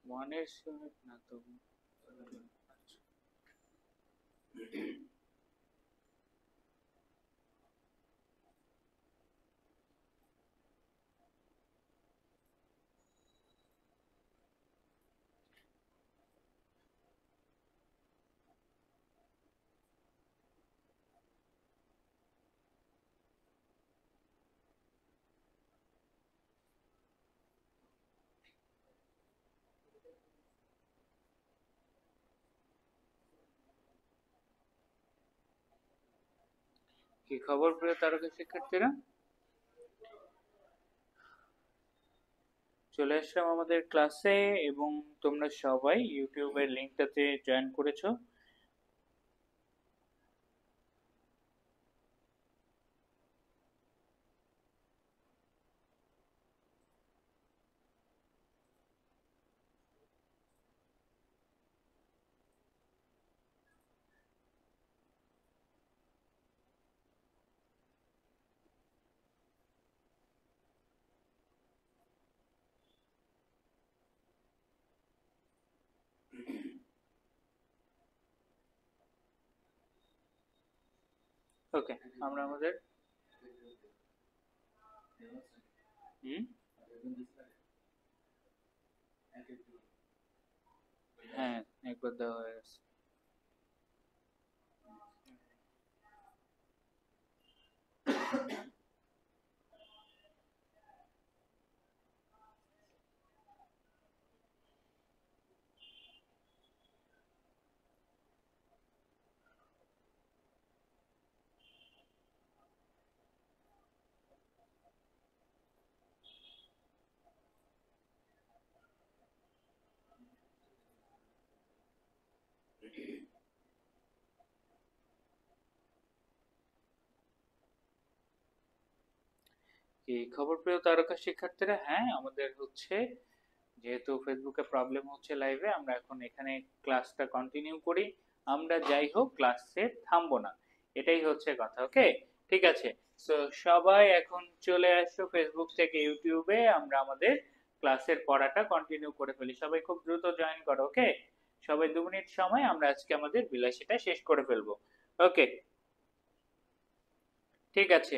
ওয়ানের সহিত না তো। আচ্ছা। কি খবর প্রিয় তারকা শিক্ষার্থীরা? চলে আসলাম আমাদের ক্লাসে, এবং তোমরা সবাই ইউটিউবের লিঙ্কটাতে জয়েন করেছো। ওকে, আমরা আমাদের হুম হ্যাঁ, একবার দেওয়া হয়ে গেছে। কি খবর প্রিয় তারকা শিক্ষার্থীরা? হ্যাঁ, আমাদের হচ্ছে, যেহেতু ফেসবুকে প্রবলেম হচ্ছে লাইভে, আমরা এখন এখানে ক্লাসটা কন্টিনিউ করি। আমরা যাই হোক ক্লাসে থামবো না, এটাই হচ্ছে কথা। ওকে, ঠিক আছে। তো সবাই এখন চলে আসো ফেসবুক থেকে ইউটিউবে, আমরা আমাদের ক্লাসের পড়াটা কন্টিনিউ করে ফেলি। সবাই খুব দ্রুত জয়েন করো। ওকে, সবাই 2 মিনিট সময়, আমরা আজকে আমাদের বিলাসীটা শেষ করে ফেলবো। ওকে, ঠিক আছে।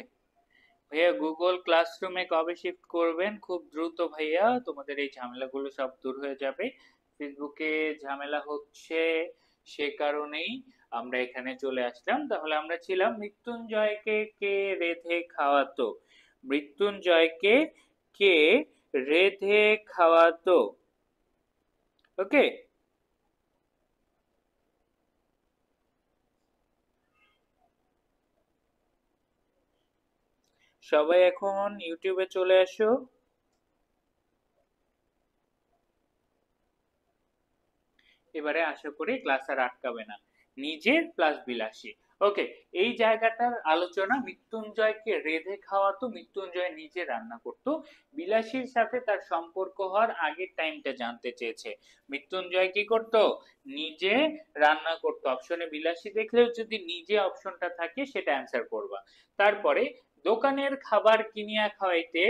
ভাইয়া গুগল ক্লাসরুমে কবে শিফট করবেন? খুব দ্রুত ভাইয়া, তোমাদের এই ঝামেলাগুলো সব দূর হয়ে যাবে। ফেসবুকে ঝামেলা হচ্ছে, সে কারণেই আমরা এখানে চলে আসলাম। তাহলে আমরা ছিলাম মৃত্যুঞ্জয়কে কে রেধে খাওয়াতো। মৃত্যুঞ্জয়কে কে রেধে খাওয়াতো। ওকে, সবাই এখন ইউটিউবে চলে আসো। এবারে আশা করি ক্লাস আর আটকাবে না। নিজের প্লাস বিলাসী। ওকে, এই জায়গাটার আলোচনা মৃত্যুঞ্জয়কে রেঁধে খাওয়াতো, মৃত্যুঞ্জয় নিজে রান্না করতো। বিলাসীর সাথে তার সম্পর্ক হওয়ার আগের টাইমটা জানতে চেয়েছে। মৃত্যুঞ্জয় কি করতো? নিজে রান্না করতো। অপশনে বিলাসী দেখলেও যদি নিজে অপশনটা থাকে সেটা অ্যান্সার করবা। তারপরে দোকানের খাবার কিনিয়া খাওয়াইতে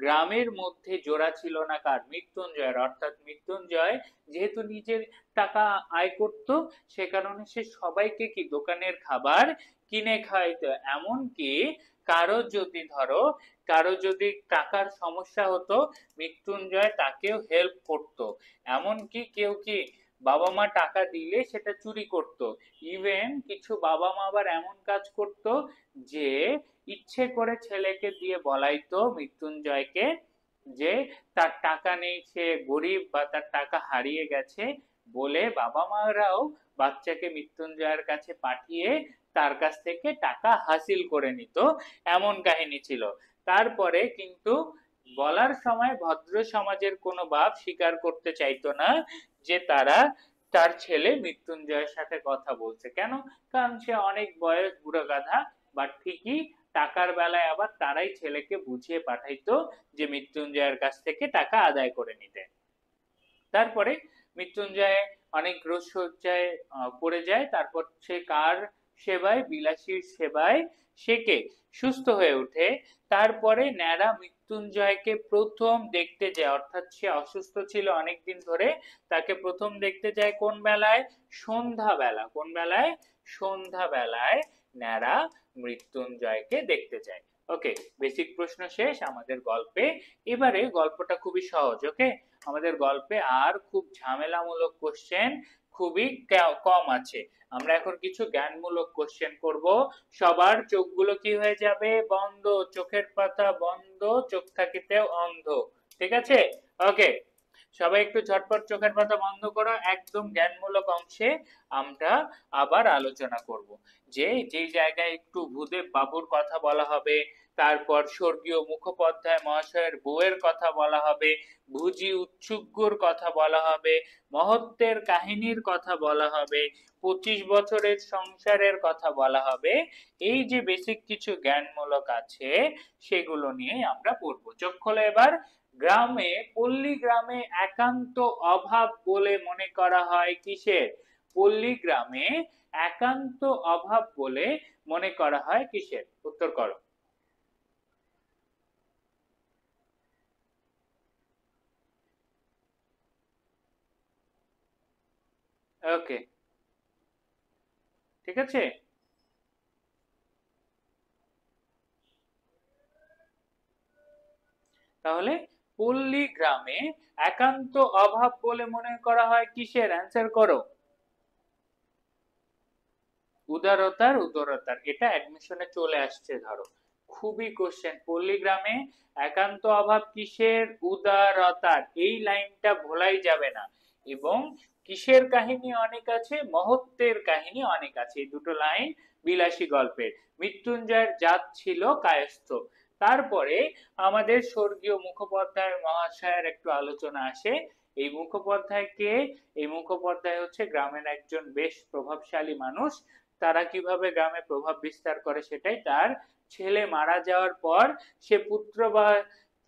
গ্রামের মধ্যে জোড়া ছিল না কার? মৃত্যুঞ্জয়ের। অর্থাৎ মৃত্যুঞ্জয় যেহেতু নিজের টাকা আয় করত, সে কারণে সে সবাইকে কি দোকানের খাবার কিনে খাইতো। এমনকি কারো যদি ধরো, কারো যদি টাকার সমস্যা হতো, মৃত্যুঞ্জয় তাকেও হেল্প করত। এমনকি কেউ কি বাবা মা টাকা দিলে সেটা চুরি করত। ইভেন কিছু বাবা মা আবার এমন কাজ করত যে ইচ্ছে করে ছেলেকে দিয়ে বলাইতো মৃত্যুঞ্জয়কে যে তার টাকা নেই, সে গরিব বা তার টাকা হারিয়ে গেছে, বলে বাবা মারাও বাচ্চাকে মৃত্যুঞ্জয়ের কাছে পাঠিয়ে তার কাছ থেকে টাকা হাসিল করে নিত। এমন কাহিনী ছিল। তারপরে কিন্তু বলার সময় ভদ্র সমাজের কোনো বাপ স্বীকার করতে চাইতো না যে তারা, তার ছেলে মৃত্যুঞ্জয়ের সাথে কথা বলছে। কেন? কারণ সে অনেক বয়স, বুড়ো গাধা। বাট ঠিকই টাকার বেলায় আবার তারাই ছেলেকে বুঝিয়ে পাঠাইতো যে মৃত্যুঞ্জয়ের কাছ থেকে টাকা আদায় করে নিতে। তারপরে মৃত্যুঞ্জয় অনেক রোগশয্যায় পড়ে যায়। তারপর সে কার সেবায় বিলাসীর সেবায় সেকে সুস্থ হয়ে ওঠে। তারপরে ন্যাড়া মৃত্যুঞ্জয়কে প্রথম দেখতে যায়, অর্থাৎ সে অসুস্থ ছিল অনেকদিন ধরে, তাকে প্রথম দেখতে যায় কোন বেলায়? সন্ধ্যাবেলা। কোন বেলায়? সন্ধ্যাবেলায় ন্যাড়া মৃত্যুঞ্জয়কে দেখতে যায়। ওকে, বেসিক প্রশ্ন শেষ আমাদের গল্পে। এবারে গল্পটা খুবই সহজ। ওকে, আমাদের গল্পে আর খুব ঝামেলামূলক কোশ্চেন খুবই কম আছে। আমরা এখন কিছু জ্ঞানমূলক কোশ্চেন করব। সবার চোখগুলো কি হয়ে যাবে? বন্ধ, চোখের পাতা বন্ধ, চোখ থাকিতে অন্ধ। ঠিক আছে? ওকে, সবাই একটু ঝটপট চোখের পাতা বন্ধ করো। একদম জ্ঞানমূলক অংশে আমরা আবার আলোচনা করব। যে জায়গায় একটু ভূদেব বাবুর কথা বলা হবে, তারপর স্বর্গীয় মুখোপাধ্যায় মহাশয়ের বউয়ের কথা বলা হবে, ভুজি উচ্চুগ্গর কথা বলা হবে, মহত্বের কাহিনীর কথা বলা হবে, 25 বছরের সংসারের কথা বলা হবে। এই যে বেসিক কিছু জ্ঞানমূলক আছে সেগুলো নিয়ে আমরা পড়বো। চোখ খোলো এবার। গ্রামে, পল্লী গ্রামে একান্ত অভাব বলে মনে করা হয় কিসের? পল্লী গ্রামে একান্ত অভাব বলে মনে করা হয় কিসের? উত্তর করো। ওকে, ঠিক আছে। তাহলে পল্লী গ্রামে একান্ত অভাব বলে মনে করা হয় কিসের? অ্যান্সার করো। উদারতার। উদারতার, এটা অ্যাডমিশনে চলে আসছে ধরো, খুবই কোশ্চেন। পল্লীগ্রামে একান্ত অভাব কিসের? উদারতার। এই লাইনটা ভোলাই যাবে না। এবং কিসের কাহিনী অনেক আছে? মহত্বের কাহিনী অনেক আছে। এই দুটো লাইন বিলাসী গল্পের। মৃত্যুঞ্জয়ের জাত ছিল কায়স্থ। তারপরে আমাদের স্বর্গীয় মুখোপাধ্যায় মহাশয়ের একটু আলোচনা আসে। এই মুখোপাধ্যায় কে? এই মুখোপাধ্যায় হচ্ছে গ্রামের একজন বেশ প্রভাবশালী মানুষ। তারা কিভাবে গ্রামে প্রভাব বিস্তার করে সেটাই। তার ছেলে মারা যাওয়ার পর সে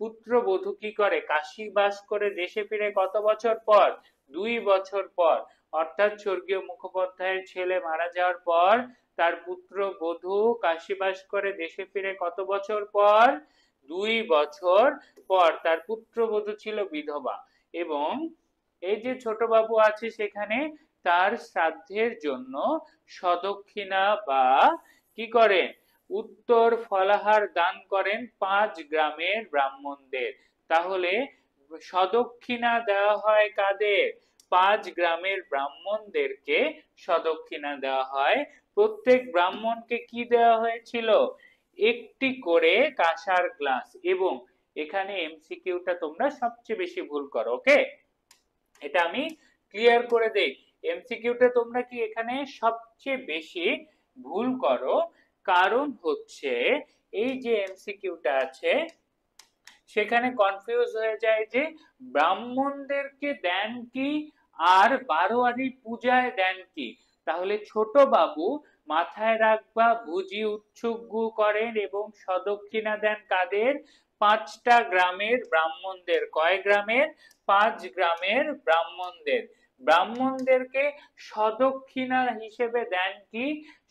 পুত্রবধূ কি করে? কাশীবাস করে দেশে ফিরে কত বছর পর? 2 বছর পর। অর্থাৎ স্বর্গীয় মুখোপাধ্যায়ের ছেলে মারা যাওয়ার পর তার পুত্রবধূ কাশীবাস করে দেশে ফিরে কত বছর পর? 2 বছর পর। তার পুত্রবধূ ছিল বিধবা। এবং এই যে ছোট বাবু আছে সেখানে তার শ্রাদ্ধের জন্য সদক্ষিণা বা কি করেন? উত্তর ফলাহার দান করেন 5 গ্রামের ব্রাহ্মণদের। তাহলে সদক্ষিণা দেওয়া হয় কাদের? 5 গ্রামের ব্রাহ্মণদেরকে সদক্ষিণা দেওয়া হয়। প্রত্যেক ব্রাহ্মণকে কি দেওয়া হয়েছিল? একটি করে কাঁসার গ্লাস। এবং এখানে এমসিকিউটা তোমরা সবচেয়ে বেশি ভুল করো। ওকে, এটা আমি ক্লিয়ার করে দেই। এমসিকিউটা তোমরা কি এখানে সবচেয়ে বেশি ভুল করো? কারণ হচ্ছে এই যে এমসিকিউটা আছে সেখানে কনফিউজ হয়ে যায় যে ব্রাহ্মণদেরকে দেন কি আর বারোয়ারি পূজায় দেন কি। তাহলে ছোট বাবু মাথায় রাখবা, ভুজি উৎসুগ্গ করেন এবং সদক্ষিণা দেন কাদের? 5টা গ্রামের ব্রাহ্মণদের। কয় গ্রামের? 5 গ্রামের ব্রাহ্মণদের। ব্রাহ্মণদেরকে সদক্ষিণা হিসেবে দেন কি?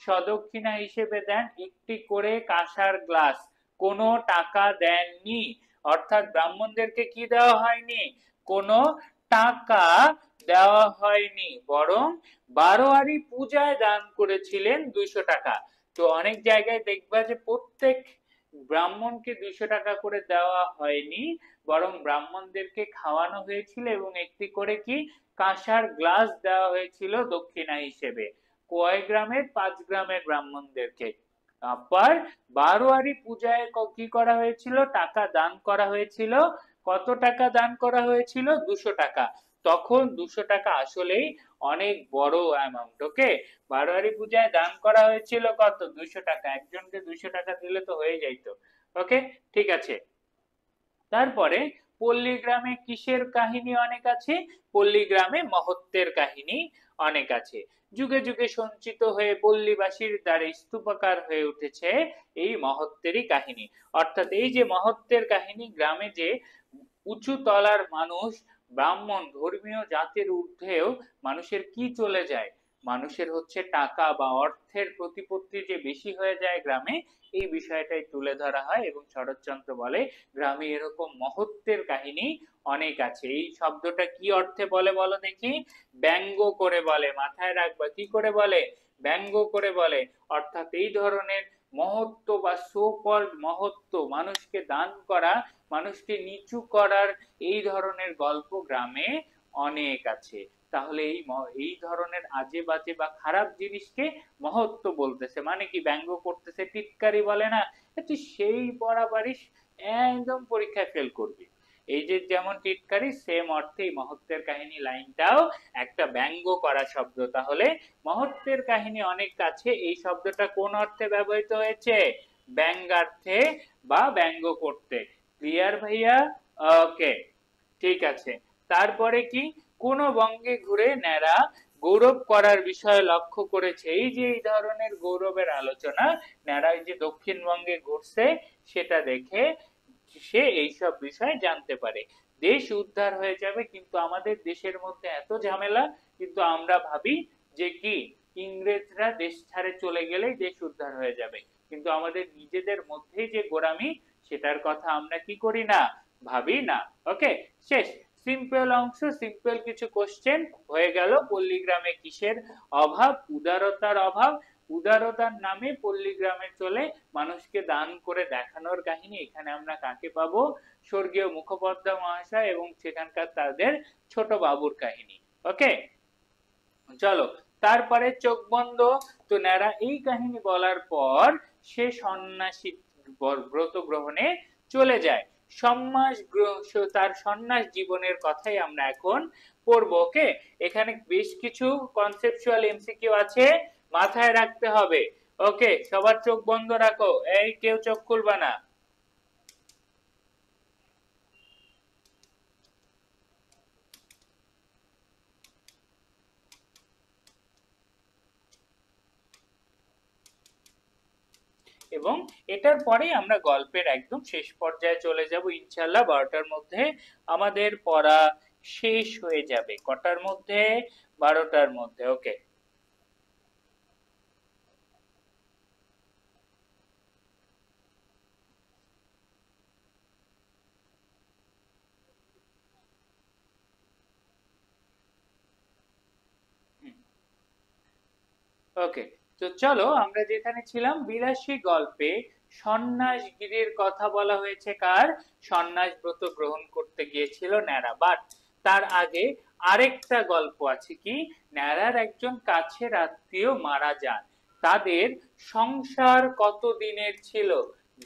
সদক্ষিণা হিসেবে দেন একটি করে কাঁসার গ্লাস। কোনো টাকা দেননি। অর্থাৎ ব্রাহ্মণদেরকে কি দেওয়া হয়নি? কোনো টাকা দেওয়া হয়নি, বরং বারোয়ারি পূজায় দান করেছিলেন 200 টাকা। তো অনেক জায়গায় দেখবা যে প্রত্যেক ব্রাহ্মণকে 200 টাকা করে দেওয়া হয়নি, বরং ব্রাহ্মণদেরকে খাওয়ানো হয়েছিল এবং একটি করে কি কাঁসার গ্লাস দেওয়া হয়েছিল দক্ষিণা হিসেবে। কয় গ্রামের? 5 গ্রামের ব্রাহ্মণদেরকে। আবার বারোয়ারি পূজায় কি করা হয়েছিল? টাকা দান করা হয়েছিল। কত টাকা দান করা হয়েছিল? 200 টাকা। তখন 200 টাকা আসলেই অনেক বড় অ্যামাউন্ট। ওকে, বারোয়ারি পূজায় দান করা হয়েছিল কত? 200 টাকা। একজনকে 200 টাকা দিলে তো হয়ে যাইতো। ওকে, ঠিক আছে। তারপরে পল্লীগ্রামে কিসের কাহিনী অনেক আছে? পল্লীগ্রামে মহত্বের কাহিনী অনেক আছে। যুগে যুগে সঞ্চিত হয়ে পল্লীবাসীর দ্বারা স্তূপাকার হয়ে উঠেছে এই মহত্বেরই কাহিনী। অর্থাৎ এই যে মহত্বের কাহিনী, গ্রামে যে উঁচু তলার মানুষ ব্রাহ্মণ ধর্মীয় জাতের ঊর্ধ্বেও মানুষের কি চলে যায়? মানুষের হচ্ছে টাকা বা অর্থের প্রতিপত্তি যে বেশি হয়ে যায় গ্রামে, এই বিষয়টাই তুলে ধরা হয় এবং শরৎচন্দ্র বলে গ্রামে এরকম মহত্বের কাহিনী অনেক আছে। এই শব্দটা কি অর্থে বলে বলো দেখি? ব্যঙ্গ করে বলে, মাথায় রাখবা, কি করে বলে? ব্যঙ্গ করে বলে। অর্থাৎ এই ধরনের মহত্ব বা সো কল্ড মহত্ব, মানুষকে দান করা, মানুষকে নিচু করার এই ধরনের গল্প গ্রামে অনেক আছে। তাহলে এই ধরনের আজে বাজে বা খারাপ জিনিসকে মহত্ব বলতেছে, মানে কি ব্যঙ্গ করতেছে, টিটকারি বলে না, তুই সেই পড়া পারিস, একদম পরীক্ষায় ফেল করবি। এই যে যেমন টিটকারি, সেম অর্থেই মহত্বের কাহিনী লাইনটাও একটা ব্যঙ্গ করা শব্দ। তাহলে মহত্বের কাহিনী অনেক কাছে, এই শব্দটা কোন অর্থে ব্যবহৃত হয়েছে? ব্যঙ্গার্থে বা ব্যঙ্গ করতে। ক্লিয়ার ভাইয়া? ওকে, ঠিক আছে। তারপরে কি? কোন বঙ্গে ঘুরে ন্যাড়া গৌরব করার বিষয় লক্ষ্য করেছে। এই যে এই ধরনের গৌরবের আলোচনা, ন্যাড়া এই যে দক্ষিণবঙ্গে ঘুরছে সেটা দেখে সে এইসব বিষয় জানতে পারে। দেশ উদ্ধার হয়ে যাবে, কিন্তু আমাদের দেশের মধ্যে এত ঝামেলা, কিন্তু আমরা ভাবি যে কি ইংরেজরা দেশ ছাড়ে চলে গেলেই দেশ উদ্ধার হয়ে যাবে, কিন্তু আমাদের নিজেদের মধ্যেই যে গোঁড়ামি, সেটার কথা আমরা কি করি না, ভাবি না। ওকে, শেষ। সিম্পল অংশ, সিম্পল কিছু কোশ্চেন হয়ে গেল। পল্লীগ্রামে কিসের অভাব? উদারতার অভাব। উদারতার নামে পল্লীগ্রামে চলে মানুষকে দান করে দেখানোর কাহিনী। এখানে আমরা কাকে পাবো? স্বর্গীয় মুখোপাধ্যায় মহাশয় এবং সেখানকার তাদের ছোট বাবুর কাহিনী। ওকে, চলো। তারপরে চোখ বন্ধ। তো ন্যাড়া এই কাহিনী বলার পর সে সন্ন্যাসী ব্রত গ্রহণে চলে যায়। তার সন্ন্যাস জীবনের কথাই আমরা এখন পড়বো। ওকে, এখানে বেশ কিছু কনসেপচুয়াল এমসিকিউ আছে, মাথায় রাখতে হবে। ওকে, সবার চোখ বন্ধ রাখো, এই কেউ চোখ খুলবা না। এবং এটার পরেই আমরা গল্পের একদম শেষ পর্যায়ে চলে যাব ইনশাল্লাহ। 12টার মধ্যে আমাদের পড়া শেষ হয়ে যাবে। কটার মধ্যে? 12টার মধ্যে। ওকে, ওকে। তো চলো, আমরা যেখানে ছিলাম, বিলাসী গল্পে সন্ন্যাসগিরির কথা বলা হয়েছে। কার? সন্ন্যাস ব্রত গ্রহণ করতে গিয়েছিল ন্যাড়া। বাট তার আগে আরেকটা গল্প আছে। কি? ন্যাড়ার একজন কাছের আত্মীয় মারা যান। তাদের সংসার কত দিনের ছিল?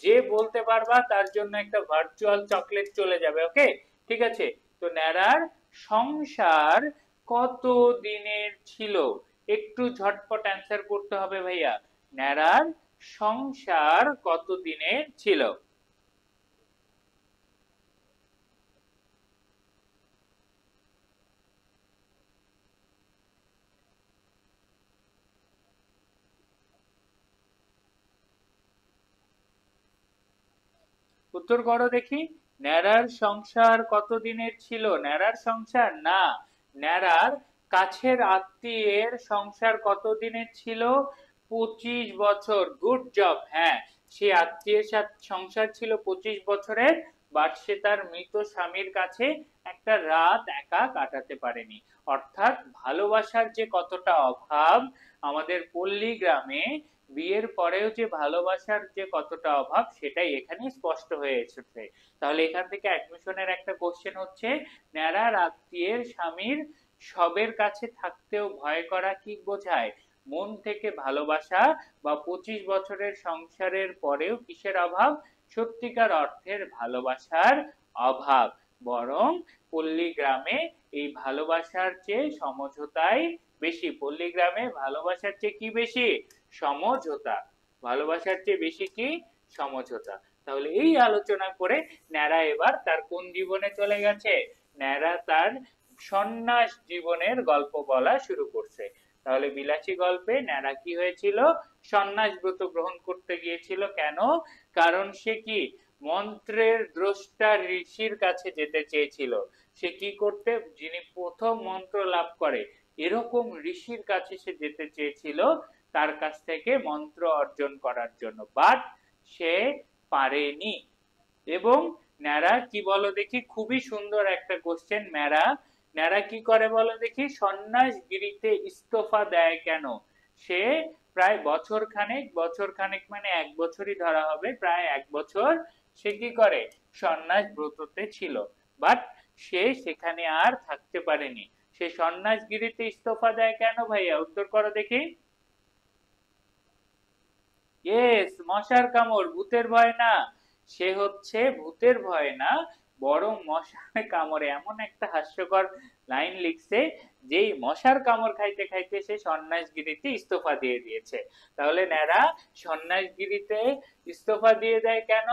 যে বলতে পারবা তার জন্য একটা ভার্চুয়াল চকলেট চলে যাবে। ওকে, ঠিক আছে। তো ন্যাড়ার সংসার কত দিনের ছিল? একটু ঝটপট অ্যান্সার করতে হবে ভাইয়া। ন্যাড়ার সংসার কত দিনের ছিল? উত্তর করো দেখি। ন্যাড়ার সংসার কত দিনের ছিল? ন্যাড়ার সংসার না, ন্যাড়ার কাছের আত্মীয়ের সংসার কত দিনের ছিল? 25 বছর। Good job. হ্যাঁ, সে আত্মীয়ের সাথে সংসার ছিল 25 বছরের, বাট সে তার মৃত স্বামীর কাছে একটা রাত একা কাটাতে পারেনি। অর্থাৎ ভালোবাসার যে কতটা অভাব আমাদের পল্লী গ্রামে, বিয়ের পরেও যে ভালোবাসার যে কতটা অভাব, সেটাই এখানে স্পষ্ট হয়ে এসেছে। তাহলে এখান থেকে অ্যাডমিশনের একটা কোশ্চেন হচ্ছে, ন্যাড়ার আত্মীয়ের স্বামীর সবের কাছে থাকতেও ভয় করা কি বোঝায়? মন থেকে ভালোবাসা, বা 25 বছরের সংসারের পরেও কিসের অভাব? সত্যিকার অর্থের ভালোবাসার অভাব। বরং পল্লী গ্রামে এই ভালোবাসার চেয়ে সমঝোতাই বেশি। পল্লী গ্রামে ভালোবাসার চেয়ে কি বেশি? সমঝোতা। ভালোবাসার চেয়ে বেশি কি? সমঝোতা। তাহলে এই আলোচনা করে ন্যাড়া এবার তার কোন জীবনে চলে গেছে? ন্যাড়া তার সন্ন্যাস জীবনের গল্প বলা শুরু করছে। তাহলে বিলাসী গল্পে ন্যাড়া কি হয়েছিল? সন্ন্যাস ব্রত গ্রহণ করতে গিয়েছিল। কেন? কারণ সে কি মন্ত্রের দ্রষ্টা ঋষির কাছে যেতে চেয়েছিল। সে কি করতে? যিনি প্রথম মন্ত্র লাভ করে এরকম ঋষির কাছে সে যেতে চেয়েছিল তার কাছ থেকে মন্ত্র অর্জন করার জন্য, বাট সে পারেনি। এবং ন্যাড়া কি বলো দেখি, খুবই সুন্দর একটা কোশ্চেন। ন্যাড়া কি করে বলো দেখি, সন্ন্যাসগিরিতে ইস্তফা দেয় কেন? সে প্রায় বছর খানেক মানে 1 বছরই ধরা হবে, প্রায় 1 বছর সে কি করে, সন্ন্যাস ব্রততে ছিল, বাট সে সেখানে আর থাকতে পারেনি। সে সন্ন্যাসগিরিতে ইস্তফা দেয় কেন ভাইয়া, উত্তর করো দেখি। ইয়েস, মশার কামড়, ভূতের ভয় না। সে হচ্ছে ভূতের ভয় না, বরং মশার কামড়ে এমন একটা হাস্যকর লাইন লিখছে, যেই মশার কামড় খাইতে খাইতে সে সন্ন্যাসগিরিতে ইস্তফা দিয়ে দিয়েছে। তাহলে ন্যাড়া সন্ন্যাসগিরিতে ইস্তফা দিয়ে দেয় কেন?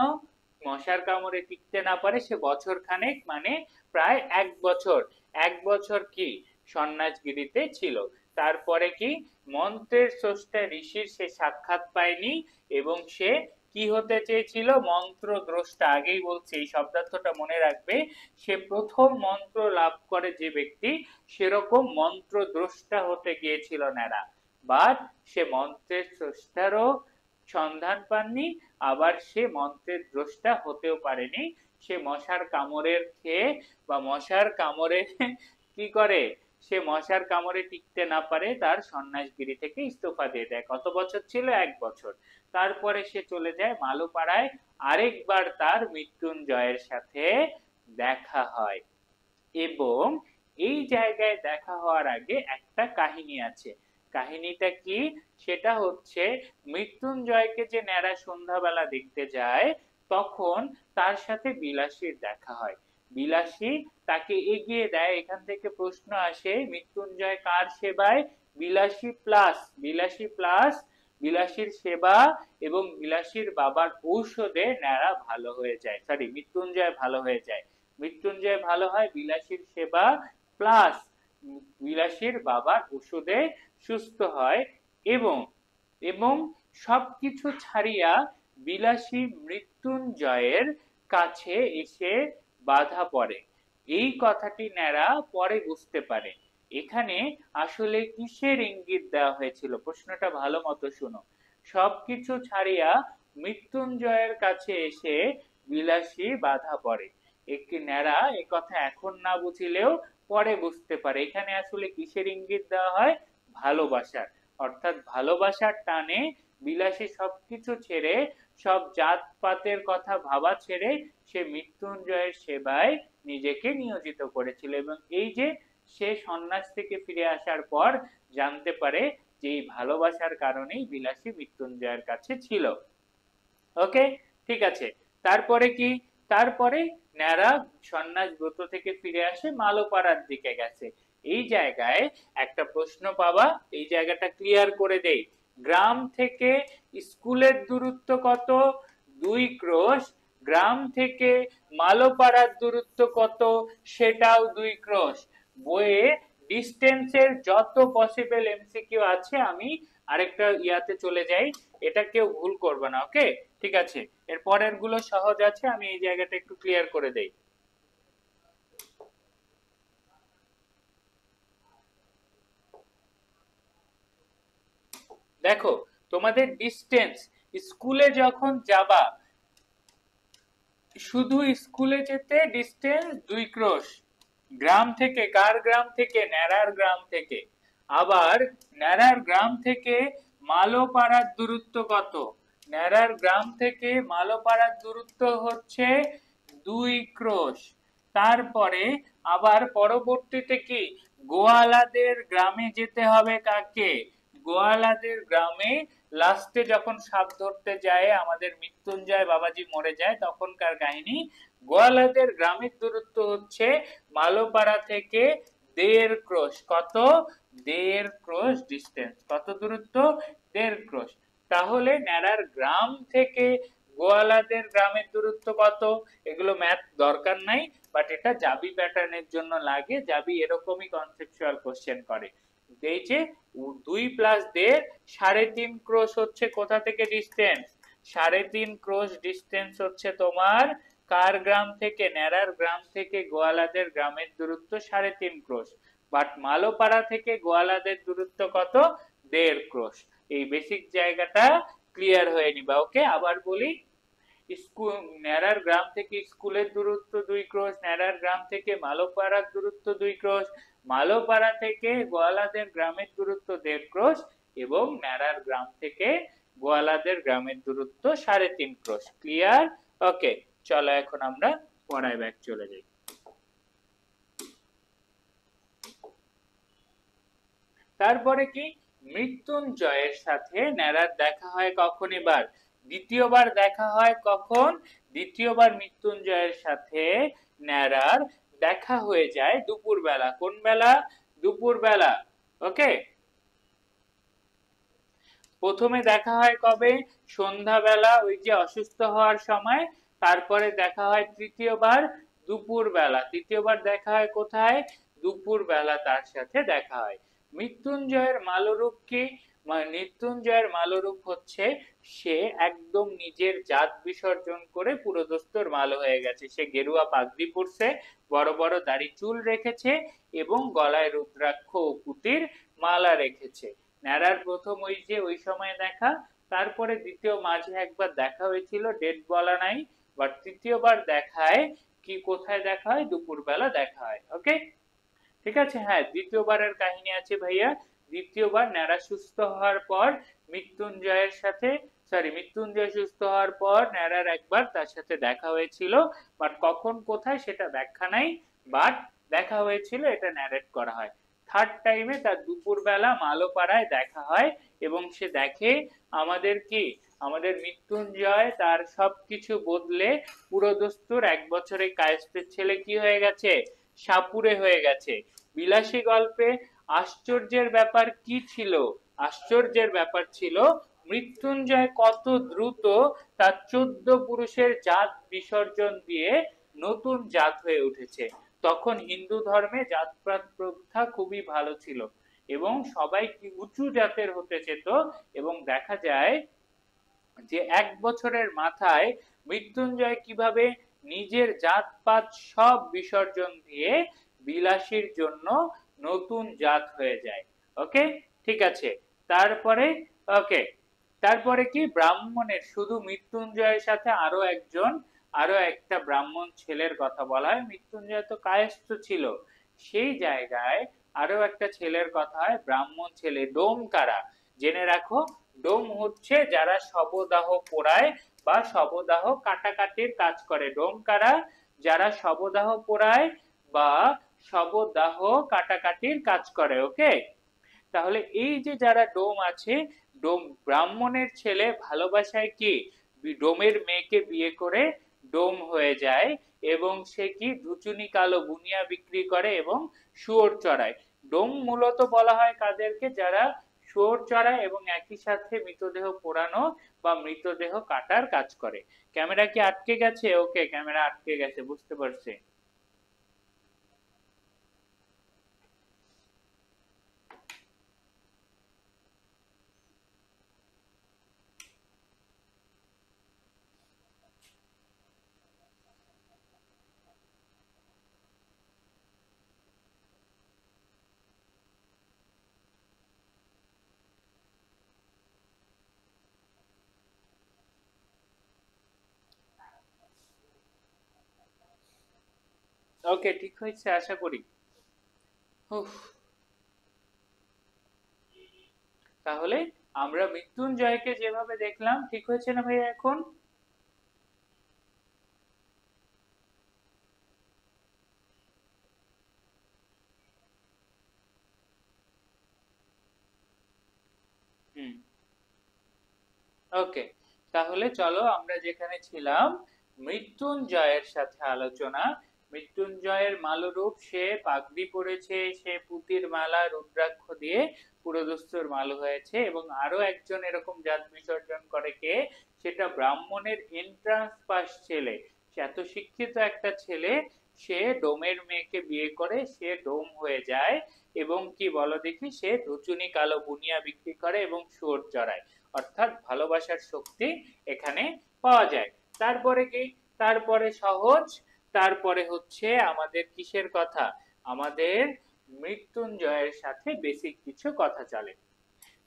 মশার কামড়ে টিকতে না পারে, সে বছর খানেক মানে প্রায় 1 বছর, 1 বছর কি সন্ন্যাসগিরিতে ছিল। তারপরে কি, মন্ত্রের স্রষ্টা ঋষির সে সাক্ষাৎ পায়নি, এবং সে কি হতে চেয়েছিল, মন্ত্র দ্রষ্টা। আগেই বলছি, এই শব্দার্থটা মনে রাখবে। সে প্রথম মন্ত্র লাভ করে যে ব্যক্তি, সেরকম মন্ত্র দ্রষ্টা হতে গিয়েছিল ন্যাড়া, বাট সে মন্ত্রের স্রষ্টারও সন্ধান পাননি, আবার সে মন্ত্রের দ্রষ্টা হতেও পারেনি। সে মশার কামড়ের খেয়ে বা মশার কামড়ে কি করে, সে মশার কামড়ে টিকতে না পারে, তার সন্ন্যাসগিরি থেকে ইস্তফা দিয়ে দেয়। কত বছর ছিল, 1 বছর। তারপরে সে চলে যায় মালুপাড়ায়, আরেকবার তার মৃত্যুঞ্জয়ের সাথে দেখা হয়। এবং এই জায়গায় দেখা হওয়ার আগে একটা কাহিনী আছে। কাহিনীটা কি, সেটা হচ্ছে মৃত্যুঞ্জয়কে যে ন্যাড়া সন্ধ্যাবেলা দেখতে যায়, তখন তার সাথে বিলাসীর দেখা হয়। বিলাসী তাকে এগিয়ে দেয়। এখান থেকে প্রশ্ন আসে, মৃত্যুঞ্জয় কার সেবায়? বিলাসী প্লাস বিলাসীর সেবা এবং বিলাসীর বাবার ঔষধে ন্যাড়া ভালো হয়ে যায়, সরি মৃত্যুঞ্জয় ভালো হয়ে যায়। মৃত্যুঞ্জয় ভালো হয় বিলাসীর সেবা প্লাস বিলাসীর বাবার ওষুধে সুস্থ হয়। এবং এবং সবকিছু ছাড়িয়া বিলাসী মৃত্যুঞ্জয়ের কাছে এসে বাধা পড়ে। এই কথাটি ন্যাড়া পরে বুঝতে পারে। এখানে আসলে কিসের ইঙ্গিত দেওয়া হয়েছিল, প্রশ্নটা ভালো মতো শুনো। সবকিছু ছাড়িয়া মৃত্যুঞ্জয়ের কাছে এসে বিলাসী বাধা পড়ে। একটি ন্যাড়া এ কথা এখন না বুঝিলেও পরে বুঝতে পারে। এখানে আসলে কিসের ইঙ্গিত দেওয়া হয়, ভালোবাসার। অর্থাৎ ভালোবাসার টানে বিলাসী সবকিছু ছেড়ে, সব জাতপাতের কথা ভাবা ছেড়ে সে মৃত্যুঞ্জয়ের সেবায় নিজেকে নিয়োজিত করেছিল। এবং এই যে সে সন্ন্যাস থেকে ফিরে আসার পর জানতে পারে যে এই ভালোবাসার কারণেই বিলাসী মৃত্যুঞ্জয়ের কাছে ছিল। ওকে, ঠিক আছে। তারপরে কি, তারপরে ন্যাড়া সন্ন্যাস ব্রত থেকে ফিরে আসে, মালোপাড়ার দিকে গেছে। এই জায়গায় একটা প্রশ্ন পাবা, এই জায়গাটা ক্লিয়ার করে দেই। গ্রাম থেকে স্কুলের দূরত্ব কত? 2 ক্রোশ। গ্রাম থেকে মালোপাড়ার দূরত্ব কত? সেটাও 2 ক্রোশ। বইয়ে ডিস্টেন্সের যত পসিবল এমসিকিউ আছে, আমি আরেকটা ইয়াতে চলে যাই, এটা কেউ ভুল করবে না, ওকে? ঠিক আছে, এর পরের গুলো সহজ আছে, আমি এই জায়গাটা একটু ক্লিয়ার করে দেই। দেখো, তোমাদের ডিস্টেন্স, স্কুলে যখন যাবা, শুধু স্কুলে যেতে ডিস্টেন্স 2 ক্রোশ। গ্রাম থেকে, কার গ্রাম থেকে? ন্যাড়ার গ্রাম থেকে। আবার ন্যাড়ার গ্রাম থেকে মালোপাড়ার দূরত্ব কত? ন্যাড়ার গ্রাম থেকে মালোপাড়ার দূরত্ব হচ্ছে 2 ক্রোশ। তারপরে আবার পরবর্তীতে কি, গোয়ালাদের গ্রামে যেতে হবে। কাকে? গোয়ালাদের গ্রামে লাস্টে যখন সাপ ধরতে যায় আমাদের মৃত্যুঞ্জয় বাবাজি মরে যায়, তখনকার কাহিনী। গোয়ালাদের গ্রামের দূরত্ব হচ্ছে মালোপাড়া থেকে 1.5 ক্রোশ। কত? 1.5 ক্রোশ ডিস্টেন্স। কত দূরত্ব? 1.5 ক্রোশ। তাহলে ন্যাড়ার গ্রাম থেকে গোয়ালাদের গ্রামের দূরত্ব কত? এগুলো ম্যাথ দরকার নাই, বাট এটা জাবি প্যাটার্নের জন্য লাগে। জাবি এরকমই কনসেপচুয়াল কোশ্চেন করে। এই যে 2 + 1.5, 3.5 ক্রোশ হচ্ছে কোথা থেকে ডিস্টেন্স? 3.5 ক্রোশ ডিস্টেন্স হচ্ছে তোমার কার গ্রাম থেকে? ন্যাড়ার গ্রাম থেকে গোয়ালাদের গ্রামের দূরত্ব 3.5 ক্রোশ। বাট মালোপাড়া থেকে গোয়ালাদের দূরত্ব কত? 1.5 ক্রোশ। এই বেসিক জায়গাটা ক্লিয়ার হয়ে নিবা। ওকে, আবার বলি, স্কুল ন্যাড়ার গ্রাম থেকে স্কুলের দূরত্ব 2 ক্রোশ, ন্যাড়ার গ্রাম থেকে মালোপাড়ার দূরত্ব 2 ক্রোশ, মালোপাড়া থেকে গোয়ালাদের গ্রামের দূরত্ব 1.5 ক্রোশ এবং ন্যাড়ার গ্রাম থেকে গোয়ালাদের গ্রামের দূরত্ব 3.5 ক্রোশ। ক্লিয়ার? ওকে, চলো এখন আমরা পড়ায় ব্যাক চলে যাই। তারপরে কি, মৃত্যুঞ্জয়ের সাথে ন্যাড়ার দেখা হয় কখন? এবার দ্বিতীয়বার দেখা হয় কখন? দ্বিতীয়বার মৃত্যুঞ্জয়ের সাথে ন্যাড়ার দেখা হয়ে যায় দুপুরবেলা। কোন বেলা? দুপুরবেলা। ওকে, প্রথমে দেখা হয় কবে? সন্ধ্যাবেলা, ওই যে অসুস্থ হওয়ার সময়। তারপরে দেখা হয় তৃতীয়বার দুপুরবেলা। তৃতীয়বার দেখা হয় কোথায়? দুপুরবেলা তার সাথে দেখা হয়। মৃত্যুঞ্জয়ের মালরূপ কি? মৃত্যুঞ্জয়ের মালরূপ হচ্ছে সে একদম নিজের জাত বিসর্জন করে পুরোদস্তুর মাল হয়ে গেছে। সে গেরুয়া পাগড়ি পরছে, বড় বড় দাড়ি চুল রেখেছে এবং গলায় রুদ্রাক্ষ ও পুঁতির মালা রেখেছে। ন্যাড়ার প্রথম ওই যে ওই সময় দেখা, তারপরে দ্বিতীয় মাঝে একবার দেখা হয়েছিল, ডেট বলা নাই, বাট তৃতীয়বার দেখায় কি, কোথায় দেখা হয়? দুপুরবেলা দেখা হয়। ওকে, ঠিক আছে। হ্যাঁ, দ্বিতীয়বারের কাহিনী আছে ভাইয়া। দ্বিতীয়বার ন্যাড়া সুস্থ হওয়ার পর মৃত্যুঞ্জয়ের সাথে, মৃত্যুঞ্জয় সুস্থ হওয়ার পর ন্যাড়ার একবার তার সাথে দেখা হয়েছিল, বাট কখন কোথায় সেটা ব্যাখ্যা নাই, বাট দেখা হয়েছিল, এটা ন্যারেট করা হয়। থার্ড টাইমে তার দুপুরবেলা মালোপাড়ায় দেখা হয় এবং সে দেখে আমাদের কি, আমাদের মৃত্যুঞ্জয় তার সবকিছু বদলে পুরোদস্তুর 1 বছরে কায়েস্তের ছেলে কি হয়ে গেছে? সাপুড়ে হয়ে গেছে। বিলাসী গল্পে আশ্চর্যের ব্যাপার কি ছিল? আশ্চর্যের ব্যাপার ছিল মৃত্যুঞ্জয় কত দ্রুত তার 14 পুরুষের জাত বিসর্জন দিয়ে নতুন জাত হয়ে উঠেছে। তখন হিন্দু ধর্মে জাতপাত প্রথা খুবই ভালো ছিল এবং সবাই কি উঁচু জাতের হতে চেত, এবং দেখা যায় যে 1 বছরের মাথায় মৃত্যুঞ্জয় কিভাবে নিজের জাতপাত সব বিসর্জন দিয়ে বিলাসীর জন্য নতুন জাত হয়ে যায়। ওকে, ঠিক আছে। তারপরে ওকে, তারপরে কি, ব্রাহ্মণের শুধু মৃত্যুঞ্জয়ের সাথে আরো একটা ব্রাহ্মণ ছেলের কথা বলা হয়। মৃত্যুঞ্জয় তো কায়স্থ ছিল, সেই জায়গায় আরো একটা ছেলের কথা হয়, ব্রাহ্মণ ছেলে। ডোম কারা? জেনে রাখো, ডোম হচ্ছে যারা শবদাহ পোড়ায় বা শবদাহ কাটাকাটির কাজ করে। ডোম কারা? যারা শবদাহ পোড়ায় বা শবদাহ কাটাকাটির কাজ করে। ওকে, তাহলে এই যে যারা ডোম আছে, ডোম ব্রাহ্মণের ছেলে ভালোবাসায় কি ডোমের মেয়েকে বিয়ে করে ডোম হয়ে যায় এবং সে কি ধুচুনি কালো বুনিয়া বিক্রি করে এবং শুয়োর চড়ায়। ডোম মূলত বলা হয় কাদেরকে? যারা শুয়োর চড়ায় এবং একই সাথে মৃতদেহ পোড়ানো বা মৃতদেহ কাটার কাজ করে। ক্যামেরা কি আটকে গেছে? ওকে, ক্যামেরা আটকে গেছে, বুঝতে পারছি। ওকে, ঠিক হয়েছে আশা করি। উফ, তাহলে আমরা মৃত্যুঞ্জয়কে যেভাবে দেখলাম, ঠিক হয়েছে না ভাইয়া এখন? হুম, ওকে, তাহলে চলো আমরা যেখানে ছিলাম, মৃত্যুঞ্জয়ের সাথে আলোচনা। মৃত্যুঞ্জয়ের মালরূপ, সে পাগড়ি পরেছে, সে পুতির মালা রুদ্রাক্ষ দিয়ে পুরোদস্তুর মালু হয়েছে, এবং আরো একজন এরকম জাত বিসর্জন করে, কে? সেটা ব্রাহ্মণের এন্ট্রান্স পাস ছেলে। সে এত শিক্ষিত একটা ছেলে, সে ডোমের মেয়েকে বিয়ে করে, সে ডোম হয়ে যায় এবং কি বলো দেখি, সে ধুচুনি কালো বুনিয়া বিক্রি করে এবং শুয়োর চড়ায়। অর্থাৎ ভালোবাসার শক্তি এখানে পাওয়া যায়। তারপরে কি, তারপরে সহজ, তারপরে হচ্ছে আমাদের কিসের কথা? আমাদের মৃত্যুঞ্জয়ের সাথে বেসিক কিছু কথা চলে।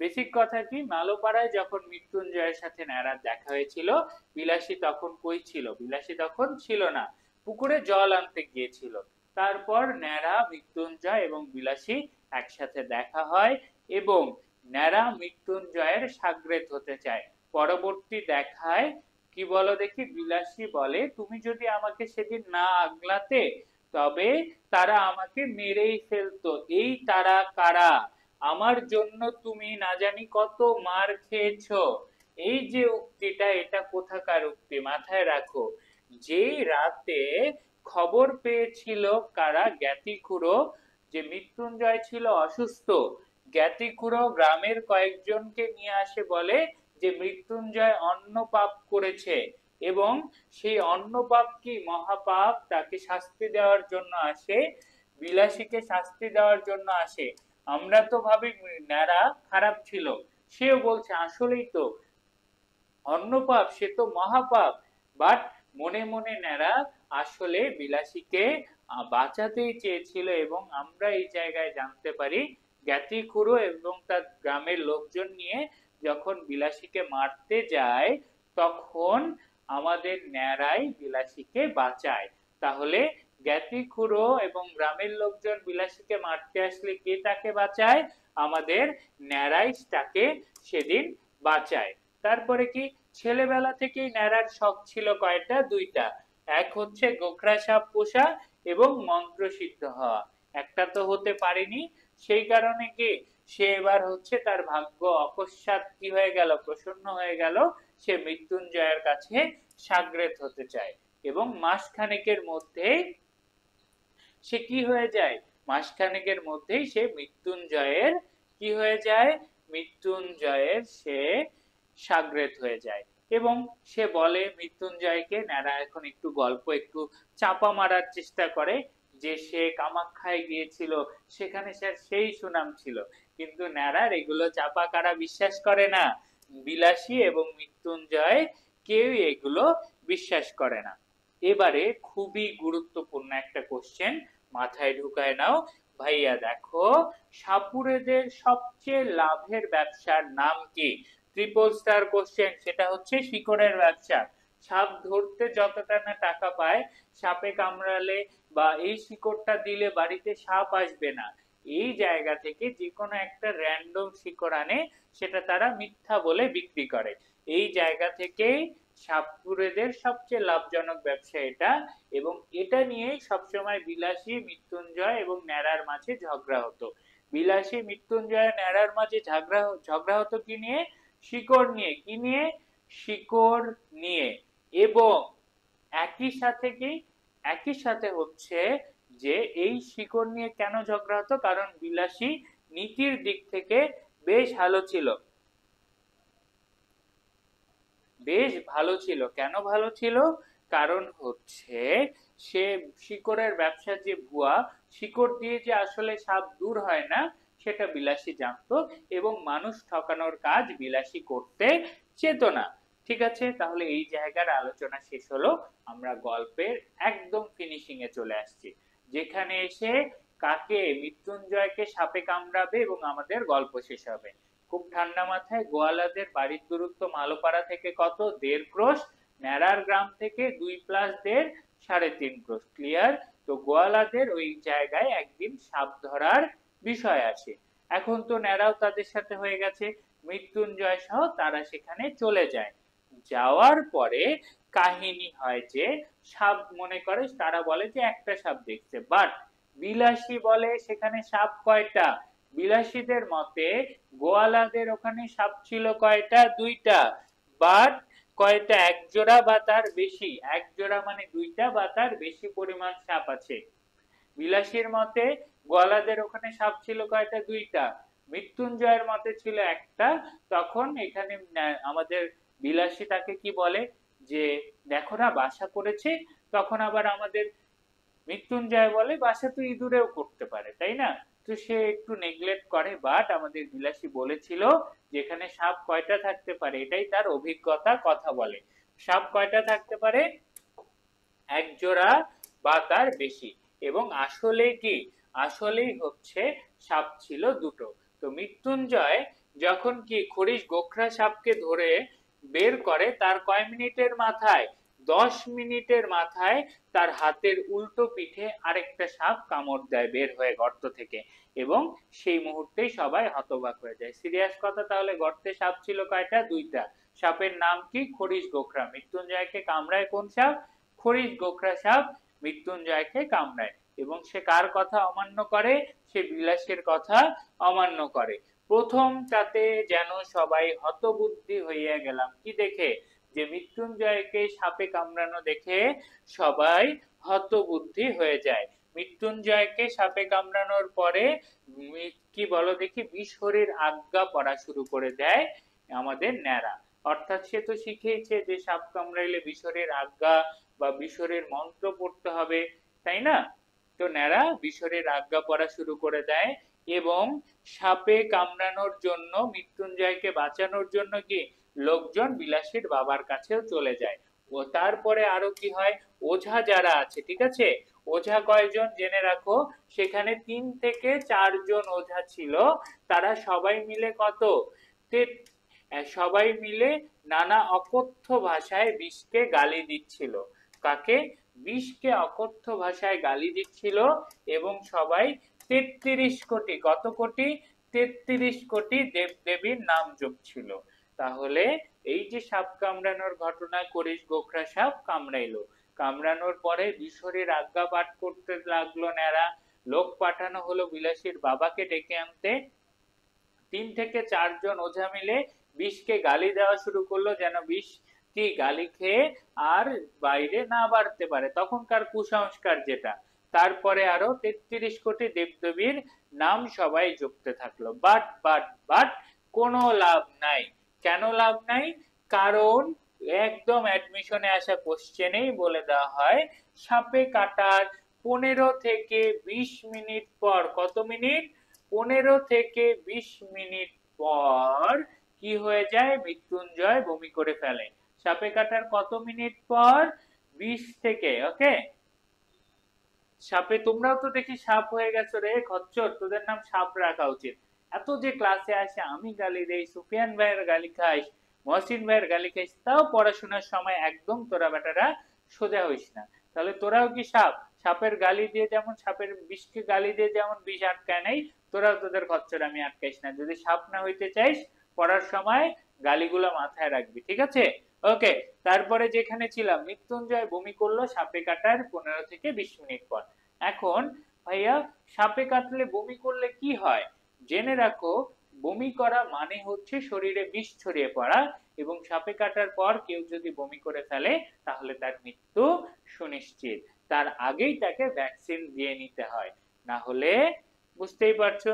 বেসিক কথা কি, মালোপাড়ায় যখন মৃত্যুঞ্জয়ের সাথে ন্যাড়ার দেখা হয়েছিল, বিলাসী তখন কই ছিল? বিলাসী তখন ছিল না, পুকুরে জল আনতে গিয়েছিল। তারপর ন্যাড়া, মৃত্যুঞ্জয় এবং বিলাসী একসাথে দেখা হয় এবং ন্যাড়া মৃত্যুঞ্জয়ের সাগরেদ হতে চায়। পরবর্তী দেখায় কি বলো দেখি, বিলাসী বলে তুমি যদি আমাকে সেদিন না আগলাতে তবে তারা আমাকে মেরেই ফেলতো। এই তারা কারা? আমার জন্য তুমি না জানি কত মার খেয়েছো। এই যে উক্তিটা, এটা কোথাকার উক্তি মাথায় রাখো। যেই রাতে খবর পেয়েছিল কারা? জ্ঞাতিখুড়ো, যে মৃত্যুঞ্জয় ছিল অসুস্থ। জ্ঞাতিখুড়ো গ্রামের কয়েকজনকে নিয়ে আসে, বলে যে মৃত্যুঞ্জয় অন্ন পাপ করেছে এবং সেই অন্ন পাপ কি মহাপাপ, তাকে শাস্তি দেওয়ার জন্য আসে, বিলাসীকে শাস্তি দেওয়ার জন্য আসে। আমরা তো ভাবি ন্যাড়া খারাপ ছিল, সেও বলছে আসলেই তো অন্নপাপ, সে তো মহাপাপ। বাট মনে মনে ন্যাড়া আসলে বিলাসীকে বাঁচাতেই চেয়েছিল এবং আমরা এই জায়গায় জানতে পারি জ্ঞাতিখুড়ো এবং তার গ্রামের লোকজন নিয়ে যখন বিলাসীকে মারতে যায় তখন আমাদের ন্যাড়াই বিলাসীকে বাঁচায়। তাহলে জ্ঞাতিখুড়ো এবং গ্রামের লোকজন বিলাসীকে মারতে আসলে কে তাকে বাঁচায়? আমাদের ন্যাড়াই তাকে সেদিন বাঁচায়। তারপরে কি, ছেলেবেলা থেকেই ন্যাড়ার শখ ছিল কয়টা? দুইটা। এক হচ্ছে গোখরা সাপ পোষা এবং মন্ত্র সিদ্ধ হওয়া। একটা তো হতে পারেনি, সেই কারণে কি সে এবার হচ্ছে তার ভাগ্য অকস্মাৎ কি হয়ে গেল? প্রসন্ন হয়ে গেল। সে মৃত্যুঞ্জয়ের কাছে সাগরেদ হতে চায় এবং মাসখানেকের মধ্যেই সে কি হয়ে যায়? মাসখানেকের মধ্যেই সে মৃত্যুঞ্জয়ের কি হয়ে যায়? মৃত্যুঞ্জয়ের সে সাগরেদ হয়ে যায় এবং সে বলে মৃত্যুঞ্জয়কে, ন্যাড়া এখন একটু গল্প একটু চাপা মারার চেষ্টা করে যে সে কামাখ্যায় গিয়েছিল, সেখানে সেই সুনাম ছিল। কিন্তু ন্যাড়ার এগুলো চাপা কারা বিশ্বাস করে না? বিলাসী এবং মৃত্যুঞ্জয় কেউই এগুলো বিশ্বাস করে না। এবারে খুবই গুরুত্বপূর্ণ একটা কোশ্চেন মাথায় ঢুকায় নাও। ভাইয়া দেখো, সাপুড়েদের সবচেয়ে লাভের ব্যবসার নাম কি? ট্রিপল স্টার কোশ্চেন, সেটা হচ্ছে শিকড়ের ব্যবসা। সাপ ধরতে যতটা না টাকা পায়, সাপে কামড়ালে বা এই শিকড়টা দিলে বাড়িতে সাপ আসবে না, এই জায়গা থেকে যে কোনো একটা র্যান্ডম শিকড় আনে, সেটা তারা মিথ্যা বলে বিক্রি করে। এই জায়গা থেকেই সাপুড়েদের সবচেয়ে লাভজনক ব্যবসা এটা, এবং এটা নিয়েই সবসময় বিলাসী, মৃত্যুঞ্জয় এবং ন্যাড়ার মাঝে ঝগড়া হতো। বিলাসী, মৃত্যুঞ্জয়, ন্যাড়ার মাঝে ঝগড়া হতো কি নিয়ে? শিকড় নিয়ে। কি নিয়ে? শিকড় নিয়ে। এবং একই সাথে কি, একই সাথে হচ্ছে যে এই শিকড় নিয়ে কেন ঝগড়া হতো? কারণ বিলাসী নীতির দিক থেকে বেশ ভালো ছিল, বেশ ভালো ছিল। কেন ভালো ছিল? কারণ হচ্ছে সে শিকড়ের ব্যবসা যে ভুয়া, শিকড় দিয়ে যে আসলে সাপ দূর হয় না, সেটা বিলাসী জানতো এবং মানুষ ঠকানোর কাজ বিলাসী করতে চেত না। ঠিক আছে, তাহলে এই জায়গার আলোচনা শেষ হলো। আমরা গল্পের একদম ফিনিশিং এ চলে আসছি, যেখানে এসে কাকে, মৃত্যুঞ্জয়কে সাপে কামড়াবে এবং আমাদের গল্প শেষ হবে। খুব ঠান্ডা মাথায়, গোয়ালাদের বাড়ির দূরত্ব মালোপাড়া থেকে কত? 1.5 ক্রোশ। ন্যাড়ার গ্রাম থেকে 2+1.5 3.5 ক্রোশ। ক্লিয়ার? তো গোয়ালাদের ওই জায়গায় একদিন সাপ ধরার বিষয় আছে। এখন তো ন্যাড়াও তাদের সাথে হয়ে গেছে, মৃত্যুঞ্জয় সহ তারা সেখানে চলে যায়। যাওয়ার পরে কাহিনী হয় যে সাপ, মনে করে তারা বলে যে একটা সাপ দেখছে, বাট বিলাসী বলে সেখানে সাপ কয়টা? বিলাসীদের মতে গোয়ালাদের ওখানে সাপ ছিল কয়টা? 2টা। বাট কয়টা? এক জোড়া বা তার বেশি। এক জোড়া মানে 2টা বা তার বেশি পরিমাণ সাপ আছে। বিলাসীর মতে গোয়ালাদের ওখানে সাপ ছিল কয়টা? 2টা। মৃত্যুঞ্জয়ের মতে ছিল একটা। তখন এখানে আমাদের বিলাসী তাকে কি বলে যে দেখো না বাসা করেছে। তখন আবার আমাদের মৃত্যুঞ্জয় বলে বাসা তো ইঁদুরেও করতে পারে, তাই না? তো সে একটু নেগলেক্ট করে। বাট আমাদের বিলাসী বলেছিল যেখানে সাপ কয়টা থাকতে পারে, এটাই তার অভিজ্ঞতা, কথা বলে। সাপ কয়টা থাকতে পারে? এক জোড়া বা তার বেশি। এবং আসলে কি আসলেই হচ্ছে সাপ ছিল দুটো। তো মৃত্যুঞ্জয় যখন কি খরিশ গোখরা সাপকে ধরে বের করে, তার কয় মিনিটের মাথায়, 10 মিনিটের মাথায় তার হাতের উল্টো পিঠে আরেকটা সাপ কামড় দেয় বের হয়ে গর্ত থেকে, এবং সেই মুহূর্তেই সবাই হতবাক হয়ে যায়। সিরিয়াস কথা, তাহলে গর্তে সাপ ছিল কয়টা? দুইটা। সাপের নাম কি? খরিশ গোখরা। মৃত্যুঞ্জয়কে কামড়ায় কোন সাপ? খরিশ গোখরা সাপ মৃত্যুঞ্জয়কে কামড়ায়, এবং সে কার কথা অমান্য করে? সে বিলাসের কথা অমান্য করে। প্রথমটাতে যেন সবাই হতবুদ্ধি হইয়া গেলাম, কি দেখে? যে মৃত্যুঞ্জয়কে সাপে কামড়ানো দেখে সবাই হতবুদ্ধি হয়ে যায়। মৃত্যুঞ্জয়কে সাপে কামড়ানোর পরে কি বলো দেখি, বিশহরীর আজ্ঞা পড়া শুরু করে দেয় আমাদের ন্যাড়া। অর্থাৎ সে তো শিখেইছে যে সাপ কামড়াইলে বিশহরীর আজ্ঞা বা বিশহরীর মন্ত্র পড়তে হবে, তাই না? তো ন্যাড়া বিশহরীর আজ্ঞা পড়া শুরু করে দেয়, এবং সাপে কামড়ানোর জন্য, মৃত্যুঞ্জয়কে বাঁচানোর জন্য কি লোকজন বিলাসীর বাবার কাছেও চলে যায়। ও তারপরে আরো কি হয়, ওঝা যারা আছে, ঠিক আছে, ওঝা কয়জন জেনে রাখো, সেখানে 3 থেকে 4 জন ওঝা ছিল। তারা সবাই মিলে কত, সবাই মিলে নানা অকথ্য ভাষায় বিষকে গালি দিচ্ছিল। কাকে? বিষকে অকথ্য ভাষায় গালি দিচ্ছিল, এবং সবাই 33 কোটি, কত কোটি? 33 কোটি দেবদেবীর নাম জপছিল। তাহলে এই যে সাপ কামড়ানোর ঘটনা, খরিশ গোখরা সাপ কামড়াইলো, কামড়ানোর পরে বিশহরীর আজ্ঞা পাঠ করতে লাগলো ন্যাড়া। লোক পাঠানো হলো বিলাসীর বাবাকে ডেকে আনতে। 3 থেকে 4 জন ওঝা মিলে বিষকে গালি দেওয়া শুরু করলো, যেন বিষ কি গালি খেয়ে আর বাইরে না বাড়তে পারে, তখনকার কুসংস্কার যেটা। তারপরে আরো 33 কোটি দেবদেবীর নাম সবাই জপতে থাকলো। বাট কোনো লাভ নাই। কেন লাভ নাই? কারণ একদম অ্যাডমিশনে আসা কোশ্চেনেই বলে দেওয়া হয়, সাপে কাটার 15 থেকে 20 মিনিট পর, কত মিনিট? 15 থেকে 20 মিনিট পর কি হয়ে যায়? মৃত্যুঞ্জয় বমি করে ফেলে। সাপে কাটার কত মিনিট পর? 20 থেকে, ওকে। সাপে, তোমরাও তো দেখি সাপ হয়ে গেছো রে খচ্চর, তোদের নাম সাপ রাখা উচিত। এত যে ক্লাসে আসে আমি গালি দেই, সুফিয়ান ভাইয়ের গালি খাইস, মহসিন ভাইয়ের গালি খাইস, তাও পড়াশোনার সময় একদম তোরা বেটারা সোজা হইস না। তাহলে তোরাও কি সাপ? সাপের গালি দিয়ে যেমন, সাপের বিষকে গালি দিয়ে যেমন বিষ আটকায় নাই, তোরাও তোদের খচ্চর আমি আটকাইস না। যদি সাপ না হইতে চাইস, পড়ার সময় গালিগুলো মাথায় রাখবি, ঠিক আছে? ওকে। তারপরে যেখানে ছিলাম, মৃত্যুঞ্জয় বমি করলো সাপে কাটার 15 থেকে 20 মিনিট পর। এখন ভাইয়া, সাপে কাটলে বমি করলে কি হয়? জেনে রাখো, বমি করা মানে হচ্ছে শরীরে বিষ ছড়িয়ে পড়া, এবং সাপে কাটার পর কেউ যদি বমি করে ফেলে তাহলে তার মৃত্যু সুনিশ্চিত। তার আগেই তাকে ভ্যাকসিন দিয়ে নিতে হয়, না হলে, বুঝতেই পারছো।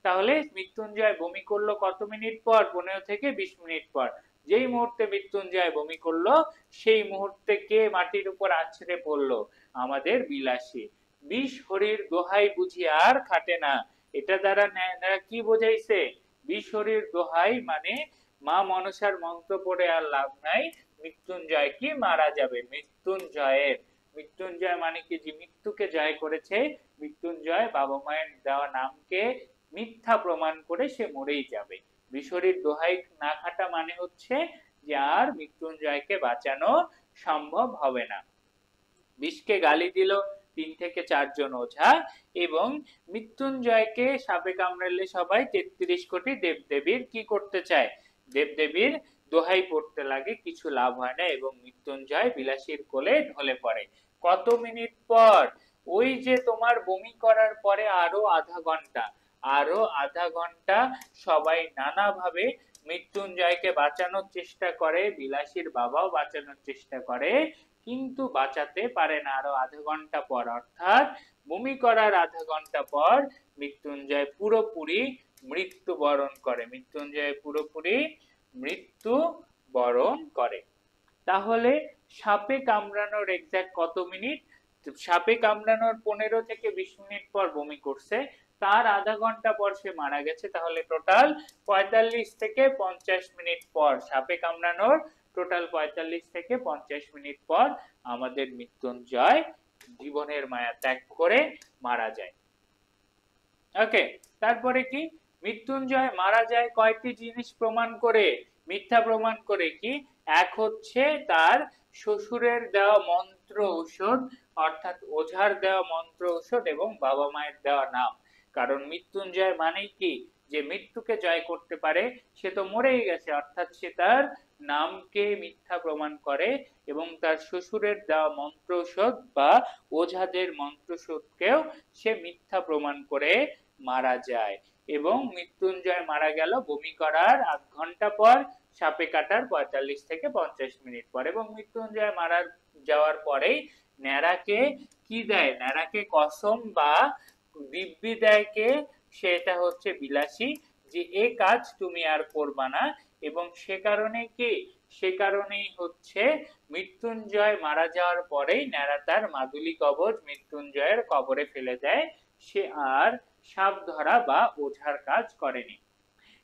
তাহলে মৃত্যুঞ্জয় বমি করলো কত মিনিট পর? 15 থেকে 20 মিনিট পর। যেই মুহূর্তে মৃত্যুঞ্জয় বমি করলো, সেই মুহূর্তে কে মাটির উপর আছড়ে পড়লো? আমাদের বিলাসী। বিশহরীর দোহাই বুঝি আর খাটে না। এটা দ্বারা কি বোঝাইছে? বিশহরীর দোহাই মানে মা মনসার মন্ত্র পড়ে আর লাভ নাই, মৃত্যুঞ্জয় কি মারা যাবে। মৃত্যুঞ্জয় মানে কি? যে মৃত্যুকে জয় করেছে। মৃত্যুঞ্জয় বাবা মায়ের দেওয়া নামকে মিথ্যা প্রমাণ করে সে মরেই যাবে। বিশহরীর দোহাই না খাটা মানে হচ্ছে যে আর মৃত্যুঞ্জয়কে বাঁচানো সম্ভব হবে না। বিষকে গালি দিল 3 থেকে 4 জন ওঝা, এবং মৃত্যুঞ্জয়কে সাপে কামড়ালে সবাই 33 কোটি দেবদেবীর কি করতে চায়? দেবদেবীর দোহাই পড়তে লাগে, কিছু লাভ হয় না, এবং মৃত্যুঞ্জয় বিলাসীর কোলে ঢলে পড়ে। কত মিনিট পর? ওই যে তোমার বমি করার পরে আরো আধা ঘন্টা সবাই নানাভাবে মৃত্যুঞ্জয়কে বাঁচানোর চেষ্টা করে, বিলাসীর বাবাও বাঁচানোর চেষ্টা করে, কিন্তু বাঁচাতে পারে না। আরো আধা ঘন্টা পর, অর্থাৎ বমি করার আধা ঘন্টা পর মৃত্যুঞ্জয় পুরোপুরি মৃত্যু বরণ করে। তাহলে সাপে কামড়ানোর এক্সাক্ট কত মিনিট? সাপে কামড়ানোর 15 থেকে 20 মিনিট পর বমি করছে, তার আধা ঘন্টা পর সে মারা গেছে। তাহলে টোটাল 45 থেকে 50 মিনিট পর, সাপে কামড়ানোর টোটাল 45 থেকে 50 মিনিট পর আমাদের মৃত্যুঞ্জয় জীবনের মায়া ত্যাগ করে মারা যায়। ওকে, তারপরে কি, মৃত্যুঞ্জয় মারা যায় কয়টি জিনিস প্রমাণ করে, মিথ্যা প্রমাণ করে, কি, এক হচ্ছে তার শ্বশুরের দেওয়া মন্ত্র ঔষধ, অর্থাৎ ওঝার দেওয়া মন্ত্র ঔষধ এবং বাবা মায়ের দেওয়া নাম। কারণ মৃত্যুঞ্জয় মানেই কি, যে মৃত্যুকে জয় করতে পারে, সে তো মরেই গেছে, অর্থাৎ সে তার নামকে মিথ্যা প্রমাণ করে এবং তার শ্বশুরের দেওয়া মন্ত্রঔষধ বা ওঝাদের মন্ত্রঔষধকেও সে মিথ্যা প্রমাণ করে মারা যায়। এবং মৃত্যুঞ্জয় মারা গেল বমি করার ৮ ঘন্টা পর, সাপে কাটার ৪৫ থেকে ৫০ মিনিট পর। এবং মৃত্যুঞ্জয় মারা যাওয়ার পরেই ন্যাড়াকে কি দেয়, ন্যাড়াকে কসম বা দিব্যি দেয় কে, সেটা হচ্ছে বিলাসী, যে এ কাজ তুমি আর করবা না। এবং সে কারণে কি, সে কারণেই হচ্ছে মৃত্যুঞ্জয় মারা যাওয়ার পরেই ন্যাড়া তার মাদুলি কবচ মৃত্যুঞ্জয়ের কবরে ফেলে দেয়, সে আর সাপ ধরা বা ওঝার কাজ করেনি।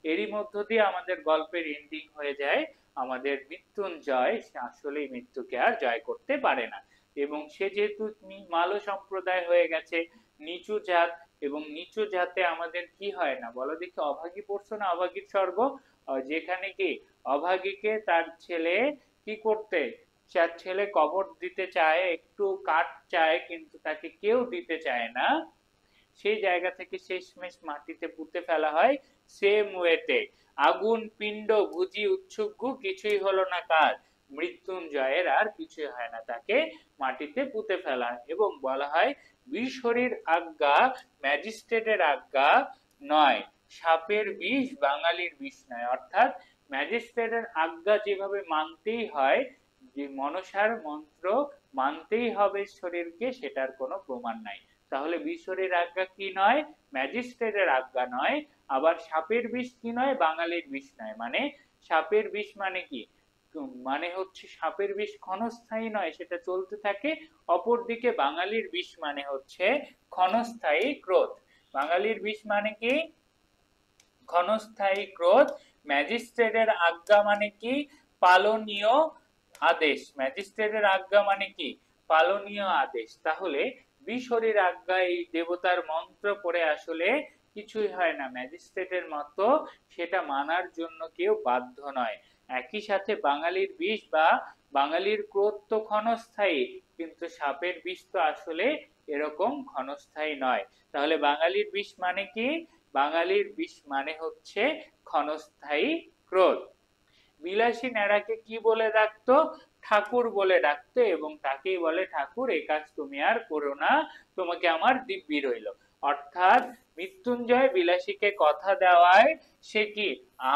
এরই মধ্য দিয়ে আমাদের গল্পের এন্ডিং হয়ে যায়, আমাদের মৃত্যুঞ্জয় সে আসলেই মৃত্যুকে আর জয় করতে পারে না। এবং সে যেহেতু মালো সম্প্রদায় হয়ে গেছে, নিচু জাত, এবং নিচু জাতে আমাদের কি হয় না বলো দেখি, অভাগী পড়ছো না, অভাগীর স্বর্গ, যেখানে কি অভাগীকে তার ছেলে কি করতে, তার ছেলে কবর দিতে চায়, একটু কাঠ চায়, কিন্তু তাকে কেউ দিতে চায় না, সেই জায়গা থেকে শেষমেশ মাটিতে পুঁতে ফেলা হয়। সেম ওয়েতে আগুন পিণ্ড ভুজি উৎসুকু কিছুই হলো না কাজ, মৃত্যুঞ্জয়ের আর কিছুই হয় না, তাকে মাটিতে পুঁতে ফেলা হয় এবং বলা হয় বিষ-হরির আজ্ঞা ম্যাজিস্ট্রেটের আজ্ঞা নয়, সাপের বিষ বাঙালির বিষ নয়। অর্থাৎ ম্যাজিস্ট্রেটের আজ্ঞা যেভাবে মানতেই হয়, যে মনসার মন্ত্র মানতেই হবে শরীরকে, সেটার কোনো প্রমাণ নাই। তাহলে বিষ-হরির আজ্ঞা কি নয়, ম্যাজিস্ট্রেটের আজ্ঞা নয়। আবার সাপের বিষ কি নয়, বাঙালির বিষ নয়। মানে সাপের বিষ মানে কি, মানে হচ্ছে সাপের বিষ ক্ষণস্থায়ী নয়, সেটা চলতে থাকে। অপরদিকে বাঙালির বিষ মানে হচ্ছে ক্ষণস্থায়ী ক্রোধ। বাঙালির বিষ মানে কি, ক্ষণস্থায়ী ক্রোধ। ম্যাজিস্ট্রেটের আজ্ঞা মানে কি, পালনীয় আদেশ। ম্যাজিস্ট্রেটের আজ্ঞা মানে কি, পালনীয় আদেশ। তাহলে বিষ-হরির আজ্ঞা, এই দেবতার মন্ত্র পড়ে আসলে কিছুই হয় না, ম্যাজিস্ট্রেটের মতো সেটা মানার জন্য কেউ বাধ্য নয়। একই সাথে বাঙালির বিষ বা বাঙালির ক্রোধ তো ক্ষণস্থায়ী, কিন্তু সাপের বিষ তো আসলে এরকম ক্ষণস্থায়ী নয়। তাহলে বাঙালির বিষ মানে কি, বাঙালির বিষ মানে হচ্ছে ক্ষণস্থায়ী ক্রোধ। বিলাসী ন্যাড়াকে কি বলে ডাকতো, ঠাকুর বলে ডাকতো, এবং তাকেই বলে ঠাকুর এ কাজ তুমি আর করো না, তোমাকে আমার দিব্যি রইল। অর্থাৎ মৃত্যুঞ্জয় বিলাসীকে কথা দেওয়ায় সে কি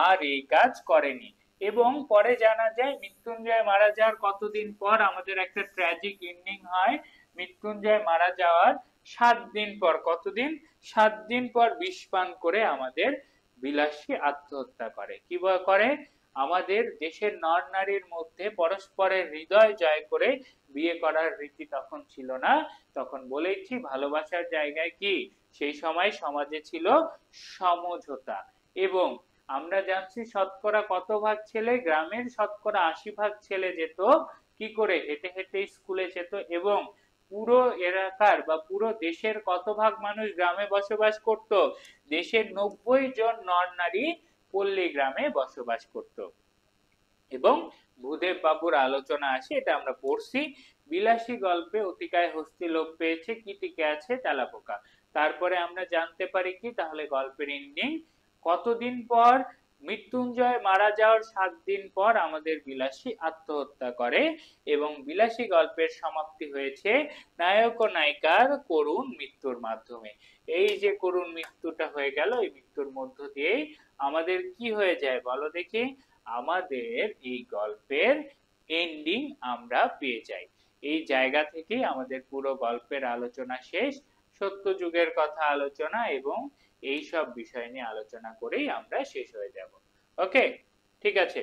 আর এই কাজ করেনি। এবং পরে জানা যায় মৃত্যুঞ্জয় মারা যাওয়ার কতদিন পর আমাদের একটা ট্র্যাজিক এন্ডিং হয়। মৃত্যুঞ্জয় মারা যাওয়ার 7 দিন পর, কতদিন, 7 দিন পর বিষ পান করে আমাদের বিলাসী আত্মহত্যা করে। কি করে, আমাদের দেশের নর নারীর মধ্যে পরস্পরের হৃদয় জয় করে বিয়ে করার রীতি তখন ছিল না। তখন বলেছি ভালোবাসার জায়গায় কি সেই সময় সমাজে ছিল সমঝোতা। এবং আমরা জানছি শতকরা কত ভাগ ছেলে, গ্রামের শতকরা 80 ভাগ ছেলে যেত কি করে, হেঁটে হেঁটে স্কুলে যেত। এবং পুরো এলাকার বা পুরো দেশের কত ভাগ মানুষ গ্রামে বসবাস করত, দেশের 90 জন নর নারী পল্লী গ্রামে বসবাস করত। এবং ভূদেব বাবুর আলোচনা আসে, এটা আমরা পড়ছি। বিলাসী গল্পে অতিকায় হস্তি লোপ পেয়েছে, কি টিকে আছে তেলাপোকা। তারপরে আমরা জানতে পারি কি, তাহলে গল্পের এন্ডিং কতদিন পর, মৃত্যুঞ্জয় মারা যাওয়ার 7 দিন পর আমাদের বিলাসী আত্মহত্যা করে। এবং বিলাসী গল্পের সমাপ্তি হয়েছে নায়ক ও নায়িকার করুণ মৃত্যুর মাধ্যমে। এই যে করুণ মৃত্যুটা হয়ে গেল, এই মৃত্যুর মধ্য দিয়ে আমাদের কি হয়ে যায় বলো দেখি, আমাদের এই গল্পের এন্ডিং আমরা পেয়ে যাই। এই জায়গা থেকে আমাদের পুরো গল্পের আলোচনা শেষ। সত্যযুগের কথা আলোচনা এবং এই সব বিষয় নিয়ে আলোচনা করেই আমরা শেষ হয়ে যাব। ওকে, ঠিক আছে।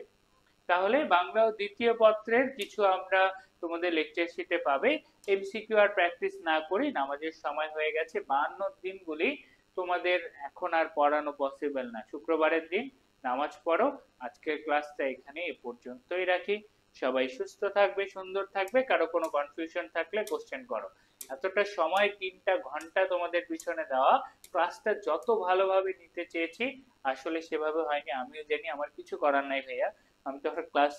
তাহলে বাংলা ও দ্বিতীয় পত্রের কিছু আমরা তোমাদের লেকচার শিটে পাবে। এমসিকিউ আর প্র্যাকটিস না করি, নামাজের সময় হয়ে গেছে। 52 দিনগুলি তোমাদের এখন আর পড়ানো পসিবল না। শুক্রবারের দিন নামাজ পড়ো। আজকের ক্লাসটা এখানে এ পর্যন্তই রাখি। সবাই সুস্থ থাকবে, সুন্দর থাকবে। কারো কোনো কনফিউশন থাকলে কোশ্চেন করো। এতটা সময় 3টা ঘন্টা তোমাদের পিছনে দেওয়া, ক্লাসটা যত ভালোভাবে নিতে চেয়েছি আসলে সেভাবে হয়নি, আমিও জানি, আমার কিছু করার নাই ভাইয়া। আমি তো ক্লাস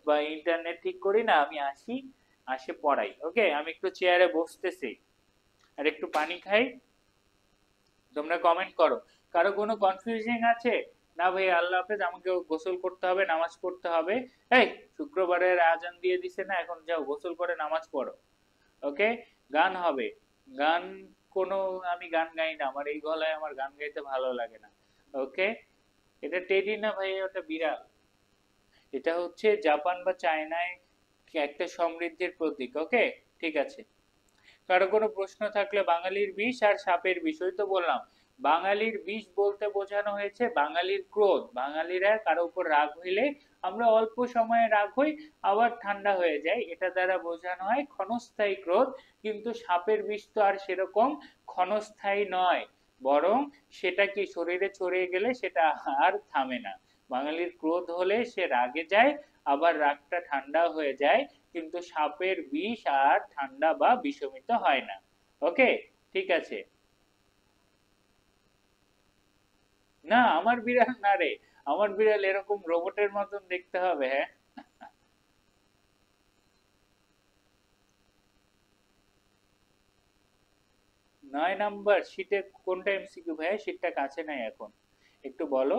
বা ইন্টারনেট ঠিক করি না, আমি আসি, আসে পড়াই। ওকে, আমি একটু চেয়ারে বসতেছি আর একটু পানি খাই, তোমরা কমেন্ট করো কারো কোনো কনফিউজিং আছে? না ভাই, আল্লাহ হাফেজ, আমাকে গোসল করতে হবে, নামাজ পড়তে হবে। এই, শুক্রবারের আজান দিয়ে দিছে না, এখন যাও গোসল করে নামাজ পড়ো। ওকে, গান হবে, গান কোনো, আমি গান গাই না, আমার এই গলায় আমার গান গাইতে ভালো লাগে না। ওকে, এটা টেডি না ভাই, ওটা বিড়াল। এটা হচ্ছে জাপান বা চায়নায় একটা সমৃদ্ধির প্রতীক। ওকে, ঠিক আছে। কারো কোনো প্রশ্ন থাকলে, বাঙালির বিষ আর সাপের বিষ, ওই তো বললাম, বাঙালির বিষ বলতে বোঝানো হয়েছে বাঙালির ক্রোধ। বাঙালিরা কারো উপর রাগ হইলে আমরা অল্প সময়ে রাগ হই, আবার ঠান্ডা হয়ে যায়, এটা দ্বারা বোঝানো হয় ক্ষণস্থায়ী ক্রোধ। কিন্তু সাপের বিষ তো আর সেরকম ক্ষণস্থায়ী নয়, বরং সেটা কি শরীরে ছড়িয়ে গেলে সেটা আর থামে না। বাঙালির ক্রোধ হলে সে রাগে যায়, আবার রাগটা ঠান্ডা হয়ে যায়, কিন্তু সাপের বিষ আর ঠান্ডা বা বিষমিত হয় না। ওকে, ঠিক আছে। না, আমার বিড়াল না রে, আমার বিড়াল এরকম রোবটের মতন দেখতে হবে, হ্যাঁ। 9 নাম্বার শীটে কোনটা এমসিকিউ ভাইয়া? শীটটা কাছে নাই এখন, একটু বলো।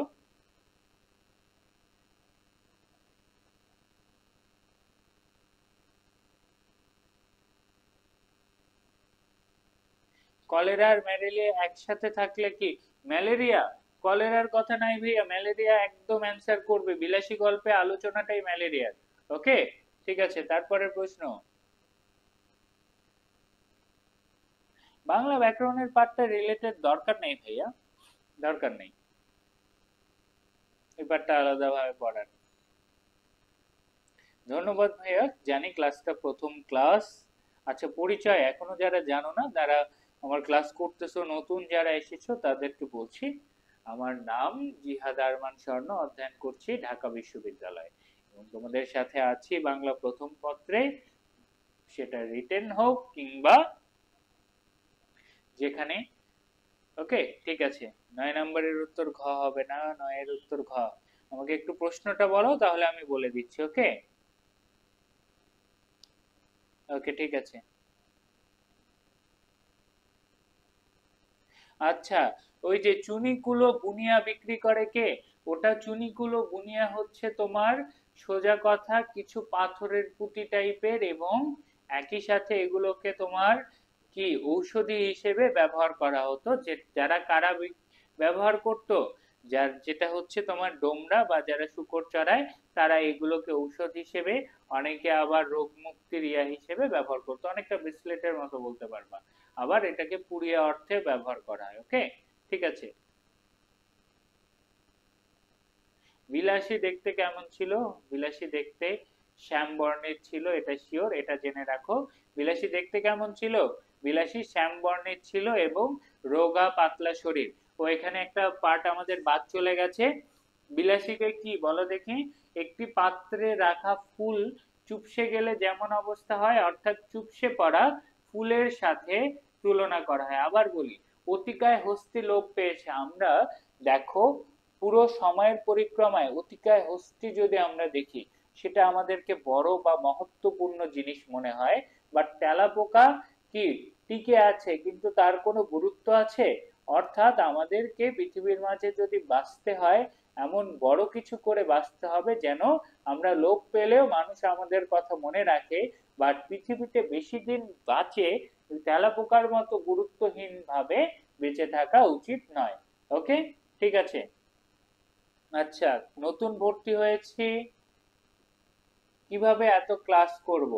কলেরা আর ম্যালেরিয়া একসাথে থাকলে কি ম্যালেরিয়া? কলেরার কথা নাই ভাইয়া, ম্যালেরিয়া একদম অ্যান্সার করবে, বিলাসী গল্পে আলোচনাটাই ম্যালেরিয়ার। ওকে, ঠিক আছে, তারপরের প্রশ্ন। বাংলা ব্যাকরণের পাঠটা রিলেটেড দরকার নেই ভাইয়া, দরকার নেই এই পাঠটা আলাদাভাবে পড়ার। ধন্যবাদ ভাইয়া, জানি ক্লাসটা প্রথম ক্লাস। আচ্ছা, পরিচয় এখনো যারা জানো না, যারা আমার ক্লাস করতেছো, নতুন যারা এসেছো তাদেরকে বলছি, আমার নাম জিহাদ আরমান স্বর্ণ, অধ্যয়ন করছি ঢাকা বিশ্ববিদ্যালয়, এবং তোমাদের সাথে আছি বাংলা প্রথম পত্রে, সেটা রিটেন হোক কিংবা যেখানে। ওকে, ঠিক আছে। 9 নাম্বারের উত্তর ঘ হবে না, 9 এর উত্তর ঘ। আমাকে একটু প্রশ্নটা বলো, তাহলে আমি বলে দিচ্ছি। ওকে, ওকে, ঠিক আছে। আচ্ছা, ওই যে চুনিকুলো বুনিয়া বিক্রি করে কে? ওটা চুনিকুলো বুনিয়া হচ্ছে তোমার, সোজা কথা, কিছু পাথরের পুঁতি টাইপের, এবং একই সাথে এগুলোকে তোমার কি ঔষধি হিসেবে ব্যবহার করা হতো, যে যারা কারা ব্যবহার করতো, যার যেটা হচ্ছে তোমার ডোমরা বা যারা শূকর চড়ায়, তারা এগুলোকে ঔষধ হিসেবে, অনেকে আবার রোগ মুক্তির ইয়া হিসেবে ব্যবহার করতো, অনেকটা ব্রেসলেটের মতো বলতে পারবা। আবার এটাকে পুড়িয়ে অর্থে ব্যবহার করা হয়। ওকে, ঠিক আছে। বিলাসী দেখতে কেমন ছিল? বিলাসী দেখতে শ্যাম বর্ণের ছিল, এটা শিওর, এটা জেনে রাখো। বিলাসী দেখতে কেমন ছিল? বিলাসী শ্যাম বর্ণের ছিল এবং রোগা পাতলা শরীর। ও এখানে একটা পার্ট আমাদের বাদ চলে গেছে। বিলাসীকে কি বলো দেখি? একটি পাত্রে রাখা ফুল চুপসে গেলে যেমন অবস্থা হয়, অর্থাৎ চুপসে পড়া ফুলের সাথে তুলনা করা হয়। আবার বলি, অতিকায় হস্তি লোপ পেয়েছে। আমরা দেখো, পুরো সময়ের পরিক্রমায় অতিকায় হস্তি যদি আমরা দেখি, সেটা আমাদেরকে বড় বা মহত্বপূর্ণ জিনিস মনে হয়। বাট তেলাপোকা কি টিকে আছে, কিন্তু তার কোনো গুরুত্ব আছে? অর্থাৎ আমাদেরকে পৃথিবীর মাঝে যদি বাঁচতে হয়, এমন বড় কিছু করে বাঁচতে হবে যেন আমরা লোপ পেলেও মানুষ আমাদের কথা মনে রাখে। বাট পৃথিবীতে বেশি দিন বাঁচে তেলাপোকার মতো গুরুত্বহীন ভাবে বেঁচে থাকা উচিত নয়। ওকে, ঠিক আছে। আচ্ছা, নতুন ভর্তি হয়েছি, কিভাবে এত ক্লাস করব?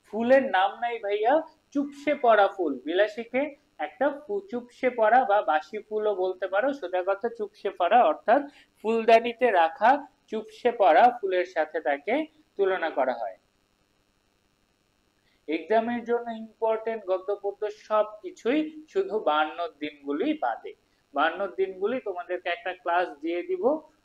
ফুলের নাম নাই ভাইয়া, চুপসে পড়া ফুল। বিলাসীকে একটা চুপসে পড়া বা বাসি ফুলও বলতে পারো, সোজা কথা চুপসে পড়া, অর্থাৎ ফুলদানিতে রাখা চুপসে পড়া ফুলের সাথে তাকে তুলনা করা হয়। এক্সামের জন্য ইম্পর্টেন্ট গদ্য পদ্য সব কিছুই, শুধু 52 দিনগুলি বাদে। 52 দিনগুলি তোমাদেরকে একটা ক্লাস দিয়ে দিব,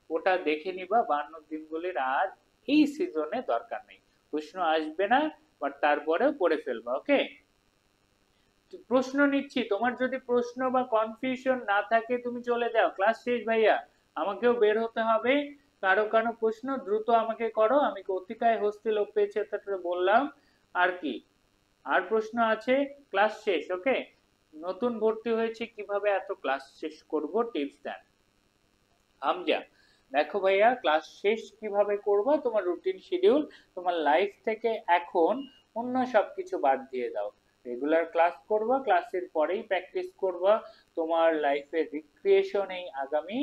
ওটা দেখে নিবা। 52 দিনগুলির আর এই সিজনে দরকার নেই। প্রশ্ন আসবে না, বাট তারপরেও পড়ে ফেলবা। ওকে, প্রশ্ন নিচ্ছি, তোমার যদি প্রশ্ন বা কনফিউশন না থাকে তুমি চলে যাও, ক্লাস শেষ ভাইয়া, আমাকেও বের হতে হবে। কারো কারো প্রশ্ন দ্রুত আমাকে করো, আমি কতিকায় হোস্টেল পেয়েছি এটা বললাম। আর কি, আর প্রশ্ন আছে? ক্লাস শেষ। ওকে, নতুন ভর্তি হয়েছে, কিভাবে এত ক্লাস শেষ করব, টিপস দেন। হামজা, দেখো ভাইয়া, ক্লাস শেষ কিভাবে করবা, তোমার রুটিন শিডিউল, তোমার লাইফ থেকে এখন অন্য সবকিছু বাদ দিয়ে দাও। রেগুলার ক্লাস করবা, ক্লাসের পরেই প্র্যাকটিস করবা। তোমার লাইফে রিক্রিয়েশন এই আগামী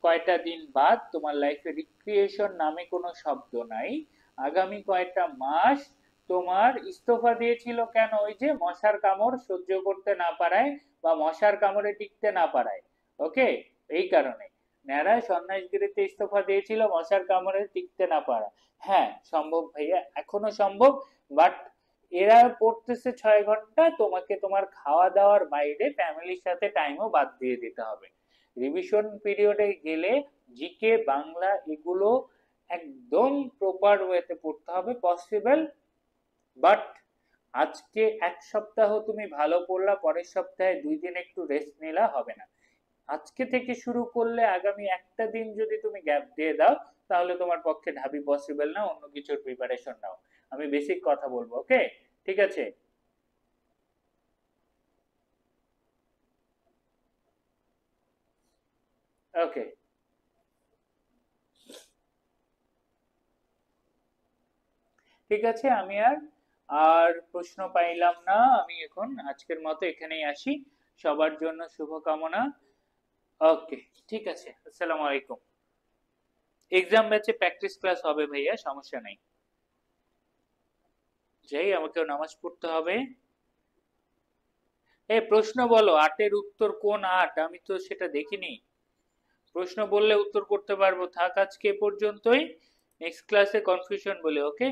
কয়টা দিন বাদ, তোমার লাইফে রিক্রিয়েশন নামে কোনো শব্দ নাই। আগামী কয়টা মাস তোমার ইস্তফা দিয়েছিল কেন? ওই যে মশার কামড় সহ্য করতে না পারায় বা মশার কামড়ে টিকতে না পারায়। ওকে, এই কারণে ন্যাড়ায় সন্ন্যাসগিরিতে ইস্তফা দিয়েছিল মশার কামড়ে টিকতে না পারা। হ্যাঁ সম্ভব ভাইয়া, এখনো সম্ভব, বাট এরা পড়তেছে 6 ঘন্টা, তোমাকে তোমার খাওয়া দাওয়ার বাইরে ফ্যামিলির সাথে টাইমও বাদ দিয়ে দিতে হবে। রিভিশন পিরিয়ডে গেলে জিকে বাংলা এগুলো একদম প্রপার ওয়েতে পড়তে হবে, পসিবল। বাট আজকে 1 সপ্তাহ তুমি ভালো পড়লা, পরের সপ্তাহে 2 দিন একটু রেস্ট নিলা হবে না। আজকে থেকে শুরু করলে আগামী একটা দিন যদি তুমি গ্যাপ দিয়ে দাও, তাহলে তোমার পক্ষে ঢাবি পসিবল না, অন্য কিছুর প্রিপারেশন নাও। আমি বেসিক কথা বলবো। ওকে, ঠিক আছে। ওকে, ঠিক আছে, আমি আর আর প্রশ্ন পাইলাম না, আমি এখন আজকের মতো এখানেই আসি। সবার জন্য শুভকামনা। ওকে, ঠিক আছে, আসসালামু আলাইকুম। এক্সাম ব্যাচে প্র্যাকটিস ক্লাস হবে ভাইয়া, সমস্যা নাই। যাই, আমাকেও নামাজ পড়তে হবে। এই প্রশ্ন বলো, 8-এর উত্তর কোন 8? আমি তো সেটা দেখিনি। প্রশ্ন বললে উত্তর করতে পারবো। থাক আজকে এ পর্যন্তই, নেক্সট ক্লাসে কনফিউশন বলে। ওকে।